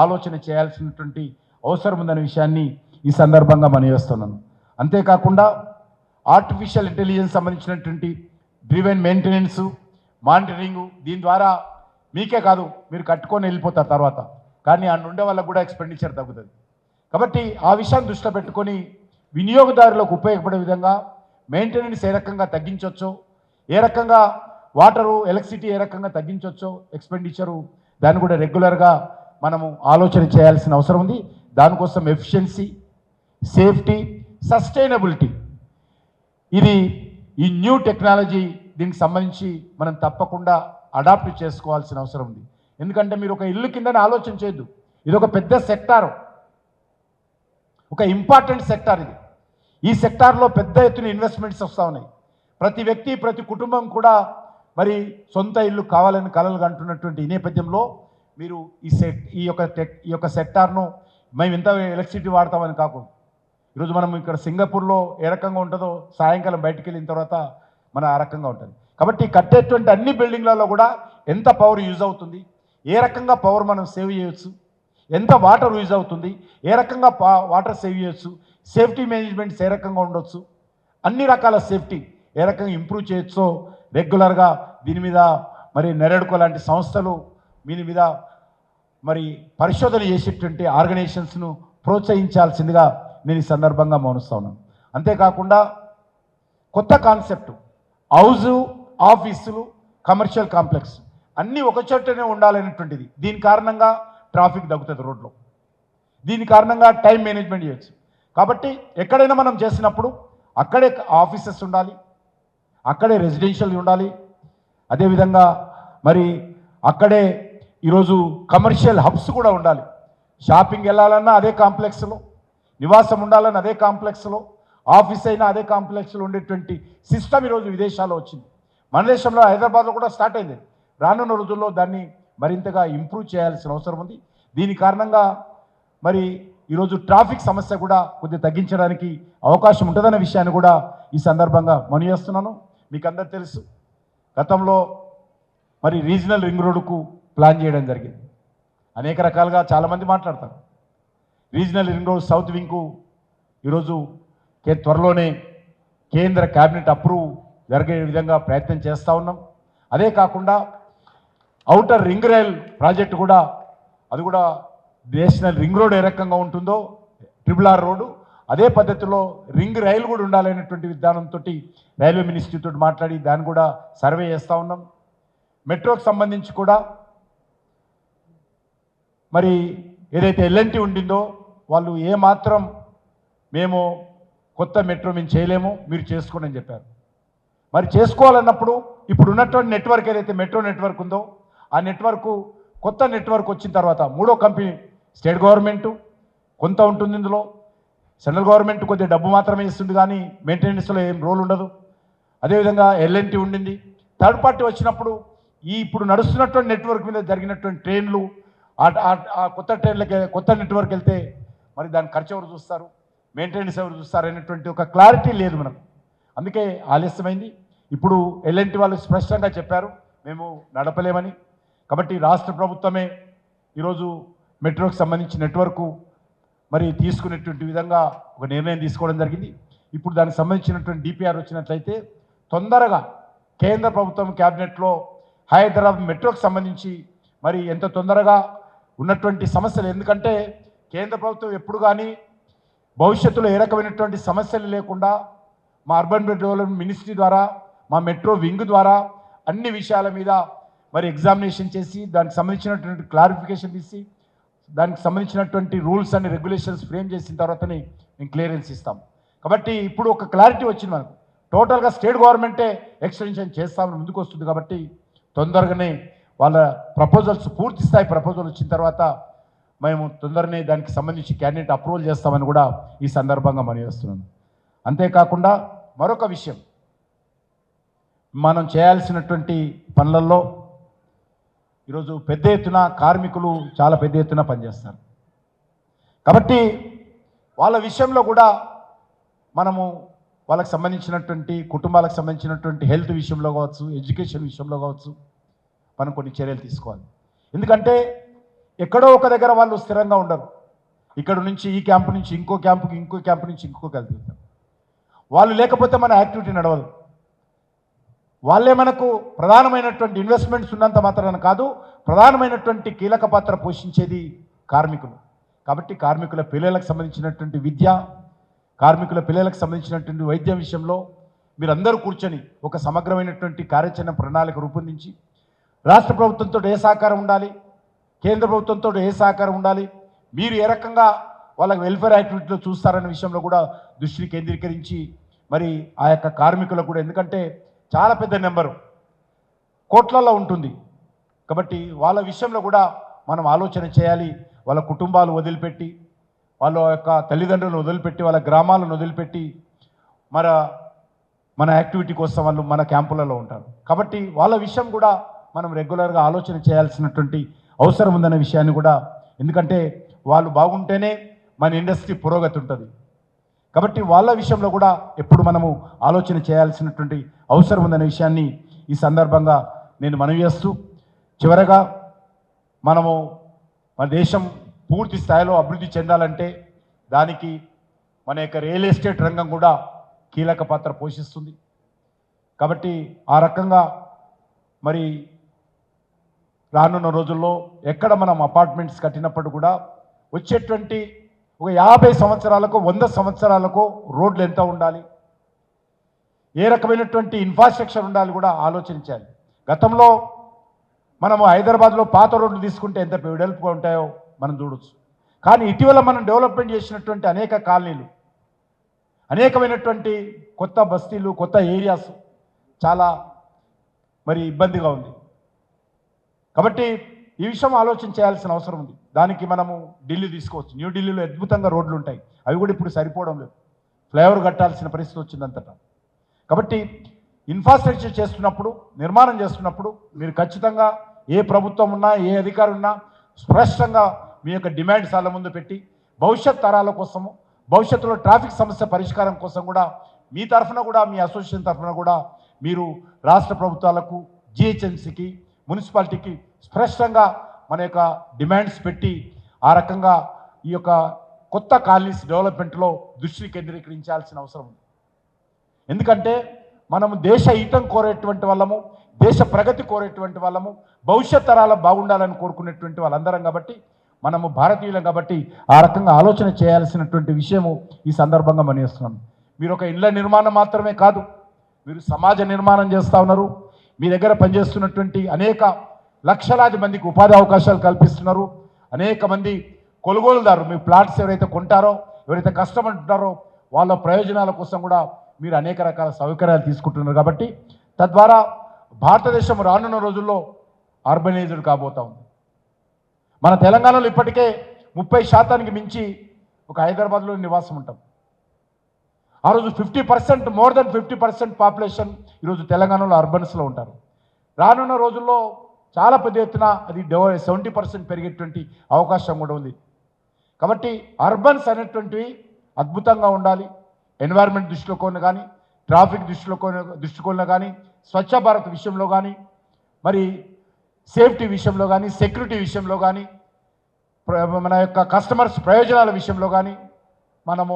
ఆలోచన చేయాల్సినటువంటి అవసరం ఉందనే విషయాన్ని ఈ సందర్భంగా మనం చేస్తున్నాను. అంతేకాకుండా ఆర్టిఫిషియల్ ఇంటెలిజెన్స్ సంబంధించినటువంటి డ్రివెన్ మెయింటెనెన్స్, మానిటరింగు, దీని ద్వారా మీకే కాదు మీరు కట్టుకొని వెళ్ళిపోతారు తర్వాత, కానీ ఆ నుండే వాళ్ళకు కూడా ఎక్స్పెండిచర్ తగ్గుతుంది. కాబట్టి ఆ విషయాన్ని దృష్టిలో పెట్టుకొని వినియోగదారులకు ఉపయోగపడే విధంగా మెయింటెనెన్స్ ఏ రకంగా తగ్గించవచ్చో, ఏ రకంగా వాటరు ఎలక్ట్రిసిటీ ఏ రకంగా తగ్గించవచ్చో ఎక్స్పెండిచరు, దాన్ని కూడా రెగ్యులర్గా మనము ఆలోచన చేయాల్సిన అవసరం ఉంది. దానికోసం ఎఫిషియన్సీ, సేఫ్టీ, సస్టైనబిలిటీ, ఇది ఈ న్యూ టెక్నాలజీ దీనికి సంబంధించి మనం తప్పకుండా అడాప్ట్ చేసుకోవాల్సిన అవసరం ఉంది. ఎందుకంటే మీరు ఒక ఇల్లు కిందని ఆలోచన చేయొద్దు, ఇది ఒక పెద్ద సెక్టారు, ఒక ఇంపార్టెంట్ సెక్టార్ ఇది. ఈ సెక్టార్లో పెద్ద ఎత్తున ఇన్వెస్ట్మెంట్స్ వస్తూ ఉన్నాయి. ప్రతి వ్యక్తి, ప్రతి కుటుంబం కూడా మరి సొంత ఇల్లు కావాలని కలలు కంటున్నటువంటి ఈ నేపథ్యంలో మీరు ఈ యొక్క సెక్టార్ను మేము ఎంత ఎలక్ట్రిసిటీ వాడతామని కాకుండా, ఈరోజు మనం ఇక్కడ సింగపూర్లో ఏ రకంగా ఉంటుందో సాయంకాలం బయటికి వెళ్ళిన తర్వాత మన ఆ రకంగా ఉంటుంది. కాబట్టి కట్టేటువంటి అన్ని బిల్డింగ్లలో కూడా ఎంత పవర్ యూజ్ అవుతుంది, ఏ రకంగా పవర్ మనం సేవ్ చేయవచ్చు, ఎంత వాటర్ యూజ్ అవుతుంది, ఏ రకంగా వాటర్ సేవ్ చేయొచ్చు, సేఫ్టీ మేనేజ్మెంట్స్ ఏ రకంగా ఉండొచ్చు, అన్ని రకాల సేఫ్టీ ఏ రకంగా ఇంప్రూవ్ చేయొచ్చో రెగ్యులర్గా దీని మీద మరి నెరడుకో లాంటి సంస్థలు దీని మీద మరి పరిశోధన చేసేటువంటి ఆర్గనైజేషన్స్ను ప్రోత్సహించాల్సిందిగా నేను ఈ సందర్భంగా మౌనిస్తా ఉన్నాను. అంతేకాకుండా కొత్త కాన్సెప్ట్ హౌజు, ఆఫీసులు, కమర్షియల్ కాంప్లెక్స్ అన్నీ ఒక చోటనే ఉండాలనేటువంటిది. దీని కారణంగా ట్రాఫిక్ తగ్గుతుంది రోడ్లో, దీని కారణంగా టైం మేనేజ్మెంట్ చేయొచ్చు. కాబట్టి ఎక్కడైనా మనం చేసినప్పుడు అక్కడే ఆఫీసెస్ ఉండాలి, అక్కడే రెసిడెన్షియల్ ఉండాలి, అదేవిధంగా మరి అక్కడే ఈరోజు కమర్షియల్ హబ్స్ కూడా ఉండాలి. షాపింగ్ వెళ్ళాలన్నా అదే కాంప్లెక్స్లో, నివాసం ఉండాలన్నా అదే కాంప్లెక్స్లో, ఆఫీస్ అయినా అదే కాంప్లెక్స్లో ఉండేటువంటి సిస్టమ్ ఈరోజు విదేశాల్లో వచ్చింది. మన దేశంలో హైదరాబాద్లో కూడా స్టార్ట్ అయింది. రానున్న రోజుల్లో దాన్ని మరింతగా ఇంప్రూవ్ చేయాల్సిన అవసరం ఉంది. దీని కారణంగా మరి ఈరోజు ట్రాఫిక్ సమస్య కూడా కొద్దిగా తగ్గించడానికి అవకాశం ఉంటుందనే విషయాన్ని కూడా ఈ సందర్భంగా మనవి చేస్తున్నాను. మీకు అందరు తెలుసు, గతంలో మరి రీజనల్ రింగ్ రోడ్డుకు ప్లాన్ చేయడం జరిగింది. అనేక రకాలుగా చాలామంది మాట్లాడతారు. రీజనల్ రింగ్ రోడ్ సౌత్ వింగ్కు ఈరోజు త్వరలోనే కేంద్ర క్యాబినెట్ అప్రూవ్ జరిగే విధంగా ప్రయత్నం చేస్తూ ఉన్నాం. అదే కాకుండా ఔటర్ రింగ్ రైల్ ప్రాజెక్టు కూడా అది కూడా నేషనల్ రింగ్ రోడ్ ఏ రకంగా ఉంటుందో RRR రోడ్డు అదే పద్ధతిలో రింగ్ రైలు కూడా ఉండాలనేటువంటి విధానంతో రైల్వే మినిస్ట్రీతో మాట్లాడి దాన్ని కూడా సర్వే చేస్తూ ఉన్నాం. మెట్రోకి సంబంధించి కూడా మరి ఏదైతే L&T ఉండిందో వాళ్ళు ఏమాత్రం మేము కొత్త మెట్రో మేము చేయలేము, మీరు చేసుకోండి అని చెప్పారు. మరి చేసుకోవాలన్నప్పుడు ఇప్పుడు ఉన్నటువంటి నెట్వర్క్ ఏదైతే మెట్రో నెట్వర్క్ ఉందో ఆ నెట్వర్క్ కొత్త నెట్వర్క్ వచ్చిన తర్వాత మూడో కంపెనీ స్టేట్ గవర్నమెంటు కొంత ఉంటుంది, ఇందులో సెంట్రల్ గవర్నమెంట్ కొద్దిగా డబ్బు మాత్రమే ఇస్తుంది కానీ మెయింటెనెన్స్లో ఏం రోల్ ఉండదు. అదేవిధంగా L&T ఉండింది. థర్డ్ పార్టీ వచ్చినప్పుడు ఈ ఇప్పుడు నడుస్తున్నటువంటి నెట్వర్క్ మీద జరిగినటువంటి ట్రైన్లు ఆ కొత్త ట్రైన్లకి కొత్త నెట్వర్క్ వెళ్తే మరి దాని ఖర్చు ఎవరు చూస్తారు, మెయింటెనెన్స్ ఎవరు చూస్తారు అనేటువంటి ఒక క్లారిటీ లేదు మనకు. అందుకే ఆలస్యమైంది. ఇప్పుడు L&T వాళ్ళు స్పష్టంగా చెప్పారు మేము నడపలేమని. కాబట్టి రాష్ట్ర ప్రభుత్వమే ఈరోజు మెట్రోకి సంబంధించి నెట్వర్కు మరి తీసుకునేటువంటి విధంగా ఒక నిర్ణయం తీసుకోవడం జరిగింది. ఇప్పుడు దానికి సంబంధించినటువంటి DPR వచ్చినట్లయితే తొందరగా కేంద్ర ప్రభుత్వం క్యాబినెట్లో హైదరాబాద్ మెట్రోకి సంబంధించి మరి ఎంత తొందరగా ఉన్నటువంటి సమస్యలు, ఎందుకంటే కేంద్ర ప్రభుత్వం ఎప్పుడు కానీ భవిష్యత్తులో ఏ రకమైనటువంటి సమస్యలు లేకుండా మా అర్బన్ డెవలప్మెంట్ మినిస్ట్రీ ద్వారా మా మెట్రో వింగ్ ద్వారా అన్ని విషయాల మీద మరి ఎగ్జామినేషన్ చేసి దానికి సంబంధించినటువంటి క్లారిఫికేషన్ తీసి దానికి సంబంధించినటువంటి రూల్స్ అండ్ రెగ్యులేషన్స్ ఫ్రేమ్ చేసిన తర్వాతనే మేము క్లియరెన్స్ ఇస్తాం. కాబట్టి ఇప్పుడు ఒక క్లారిటీ వచ్చింది మనకు, టోటల్గా స్టేట్ గవర్నమెంటే ఎక్స్టెన్షన్ చేస్తామని ముందుకు వస్తుంది. కాబట్టి తొందరగానే వాళ్ళ ప్రపోజల్స్ పూర్తి స్థాయి ప్రపోజల్ వచ్చిన తర్వాత మేము తొందరనే దానికి సంబంధించి క్యాండిడేట్ అప్రూవల్ చేస్తామని కూడా ఈ సందర్భంగా మనవి చేస్తున్నాను. అంతేకాకుండా మరొక విషయం, మనం చేయాల్సినటువంటి పనులలో ఈరోజు పెద్ద ఎత్తున కార్మికులు చాలా పెద్ద ఎత్తున పనిచేస్తారు. కాబట్టి వాళ్ళ విషయంలో కూడా మనము వాళ్ళకి సంబంధించినటువంటి కుటుంబాలకు సంబంధించినటువంటి హెల్త్ విషయంలో కావచ్చు, ఎడ్యుకేషన్ విషయంలో కావచ్చు మనం కొన్ని చర్యలు తీసుకోవాలి. ఎందుకంటే ఎక్కడో ఒక దగ్గర వాళ్ళు స్థిరంగా ఉండరు. ఇక్కడ నుంచి ఈ క్యాంపు నుంచి ఇంకో క్యాంపుకి, ఇంకో క్యాంపు నుంచి ఇంకో క్యాంపు వెళ్తారు. వాళ్ళు లేకపోతే మన యాక్టివిటీ నడవదు. వాళ్ళే మనకు ప్రధానమైనటువంటి ఇన్వెస్ట్మెంట్స్ ఉన్నంత మాత్రాన కాదు, ప్రధానమైనటువంటి కీలక పాత్ర పోషించేది కార్మికులు. కాబట్టి కార్మికుల పిల్లలకు సంబంధించినటువంటి విద్య, కార్మికుల పిల్లలకు సంబంధించినటువంటి వైద్యం విషయంలో మీరందరూ కూర్చొని ఒక సమగ్రమైనటువంటి కార్యాచరణ ప్రణాళిక రూపొందించి రాష్ట్ర ప్రభుత్వంతో ఏ సహకారం ఉండాలి, కేంద్ర ప్రభుత్వంతో ఏ సహకారం ఉండాలి, మీరు ఏ రకంగా వాళ్ళకి వెల్ఫేర్ యాక్టివిటీలో చూస్తారనే విషయంలో కూడా దృష్టిని కేంద్రీకరించి మరి ఆ యొక్క కార్మికులకు కూడా, ఎందుకంటే చాలా పెద్ద నెంబరు కోట్లలో ఉంటుంది కాబట్టి వాళ్ళ విషయంలో కూడా మనం ఆలోచన చేయాలి. వాళ్ళ కుటుంబాలు వదిలిపెట్టి, వాళ్ళ యొక్క తల్లిదండ్రులను వదిలిపెట్టి, వాళ్ళ గ్రామాలను వదిలిపెట్టి మన యాక్టివిటీ కోసం వాళ్ళు మన క్యాంపులలో ఉంటారు. కాబట్టి వాళ్ళ విషయం కూడా మనం రెగ్యులర్గా ఆలోచన చేయాల్సినటువంటి అవసరం ఉందనే విషయాన్ని కూడా, ఎందుకంటే వాళ్ళు బాగుంటేనే మన ఇండస్ట్రీ పురోగతి ఉంటుంది. కాబట్టి వాళ్ళ విషయంలో కూడా ఎప్పుడు మనము ఆలోచన చేయాల్సినటువంటి అవసరం ఉందనే విషయాన్ని ఈ సందర్భంగా నేను మనవి చేస్తూ, చివరగా మనము మన దేశం పూర్తి స్థాయిలో అభివృద్ధి చెందాలంటే దానికి మన యొక్క రియల్ ఎస్టేట్ రంగం కూడా కీలక పాత్ర పోషిస్తుంది. కాబట్టి ఆ రకంగా మరి రానున్న రోజుల్లో ఎక్కడ మనం అపార్ట్మెంట్స్ కట్టినప్పుడు కూడా వచ్చేటువంటి ఒక 50 సంవత్సరాలకు 100 సంవత్సరాలకు రోడ్లు ఎంత ఉండాలి, ఏ రకమైనటువంటి ఇన్ఫ్రాస్ట్రక్చర్ ఉండాలి కూడా ఆలోచించాలి. గతంలో మనము హైదరాబాద్లో పాత రోడ్లు తీసుకుంటే ఎంత వెడల్పుగా ఉంటాయో మనం చూడవచ్చు. కానీ ఇటీవల మనం డెవలప్మెంట్ చేసినటువంటి అనేక కాలనీలు, అనేకమైనటువంటి కొత్త బస్తీలు, కొత్త ఏరియాస్ చాలా మరి ఇబ్బందిగా ఉంది. కాబట్టి ఈ విషయం ఆలోచన చేయాల్సిన అవసరం ఉంది. దానికి మనము ఢిల్లీ తీసుకోవచ్చు. న్యూఢిల్లీలో అద్భుతంగా రోడ్లు ఉంటాయి, అవి కూడా ఇప్పుడు సరిపోవడం లేదు, ఫ్లైఓవర్ కట్టాల్సిన పరిస్థితి వచ్చిందంతటా. కాబట్టి ఇన్ఫ్రాస్ట్రక్చర్ చేస్తున్నప్పుడు, నిర్మాణం చేస్తున్నప్పుడు మీరు ఖచ్చితంగా ఏ ప్రభుత్వం ఉన్నా, ఏ అధికారి ఉన్నా స్పష్టంగా మీ యొక్క డిమాండ్స్ వాళ్ళ ముందు పెట్టి భవిష్యత్ తరాల కోసము, భవిష్యత్తులో ట్రాఫిక్ సమస్య పరిష్కారం కోసం కూడా మీ తరఫున కూడా, మీ అసోసియేషన్ తరఫున కూడా మీరు రాష్ట్ర ప్రభుత్వాలకు, జిహెచ్ఎంసీకి, మున్సిపాలిటీకి స్పష్టంగా మన యొక్క డిమాండ్స్ పెట్టి ఆ రకంగా ఈ యొక్క కొత్త కాలనీస్ డెవలప్మెంట్లో దృష్టి కేంద్రీకరించాల్సిన అవసరం ఉంది. ఎందుకంటే మనము దేశ హితం కోరేటువంటి వాళ్ళము, దేశ ప్రగతి కోరేటువంటి వాళ్ళము, భవిష్యత్ తరాల బాగుండాలని కోరుకునేటువంటి వాళ్ళందరం. కాబట్టి మనము భారతీయులం కాబట్టి ఆ రకంగా ఆలోచన చేయాల్సినటువంటి విషయము ఈ సందర్భంగా మనిస్తున్నాను. మీరు ఒక ఇళ్ల నిర్మాణం మాత్రమే కాదు, మీరు సమాజ నిర్మాణం చేస్తూ ఉన్నారు. మీ దగ్గర పనిచేస్తున్నటువంటి అనేక లక్షలాది మందికి ఉపాధి అవకాశాలు కల్పిస్తున్నారు. అనేక మంది కొనుగోలుదారు మీ ప్లాట్స్ ఎవరైతే కొంటారో, ఎవరైతే కష్టపడుతున్నారో వాళ్ళ ప్రయోజనాల కోసం కూడా మీరు అనేక రకాల సౌకర్యాలు తీసుకుంటున్నారు. కాబట్టి తద్వారా భారతదేశం రానున్న రోజుల్లో అర్బనైజ్డ్ కాబోతా ఉంది. మన తెలంగాణలో ఇప్పటికే 30% మించి ఒక హైదరాబాద్లో నివాసం ఉంటాం. ఆ రోజు 50%, మోర్ దెన్ 50% పాపులేషన్ ఈరోజు తెలంగాణలో అర్బన్స్లో ఉంటారు. రానున్న రోజుల్లో చాలా పెద్ద ఎత్తున అది 70% పెరిగేటువంటి అవకాశం కూడా ఉంది. కాబట్టి అర్బన్స్ అనేటువంటివి అద్భుతంగా ఉండాలి. ఎన్వైర్న్మెంట్ దృష్టిలో కానీ, ట్రాఫిక్ దృష్టికోణంలో కానీ, స్వచ్ఛ భారత్ విషయంలో కానీ, మరి సేఫ్టీ విషయంలో కానీ, సెక్యూరిటీ విషయంలో కానీ, మన యొక్క కస్టమర్స్ ప్రయోజనాల విషయంలో కానీ మనము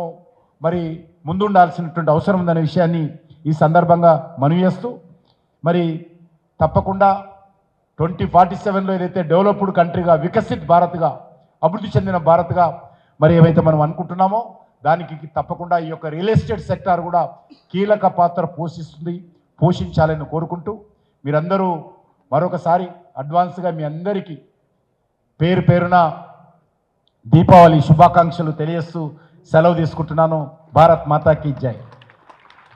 మరి ముందుండాల్సినటువంటి అవసరం ఉందనే విషయాన్ని ఈ సందర్భంగా మనవి చేస్తూ, మరి తప్పకుండా 2047లో ఏదైతే డెవలప్డ్ కంట్రీగా, వికసిత్ భారత్గా, అభివృద్ధి చెందిన భారత్గా మరి ఏవైతే మనం అనుకుంటున్నామో దానికి తప్పకుండా ఈ యొక్క రియల్ ఎస్టేట్ సెక్టార్ కూడా కీలక పాత్ర పోషించాలని కోరుకుంటూ, మీరందరూ మరొకసారి అడ్వాన్స్గా మీ అందరికీ పేరు పేరున దీపావళి శుభాకాంక్షలు తెలియజేస్తూ సెలవు తీసుకుంటున్నాను. భారత్ మాతాకి జై.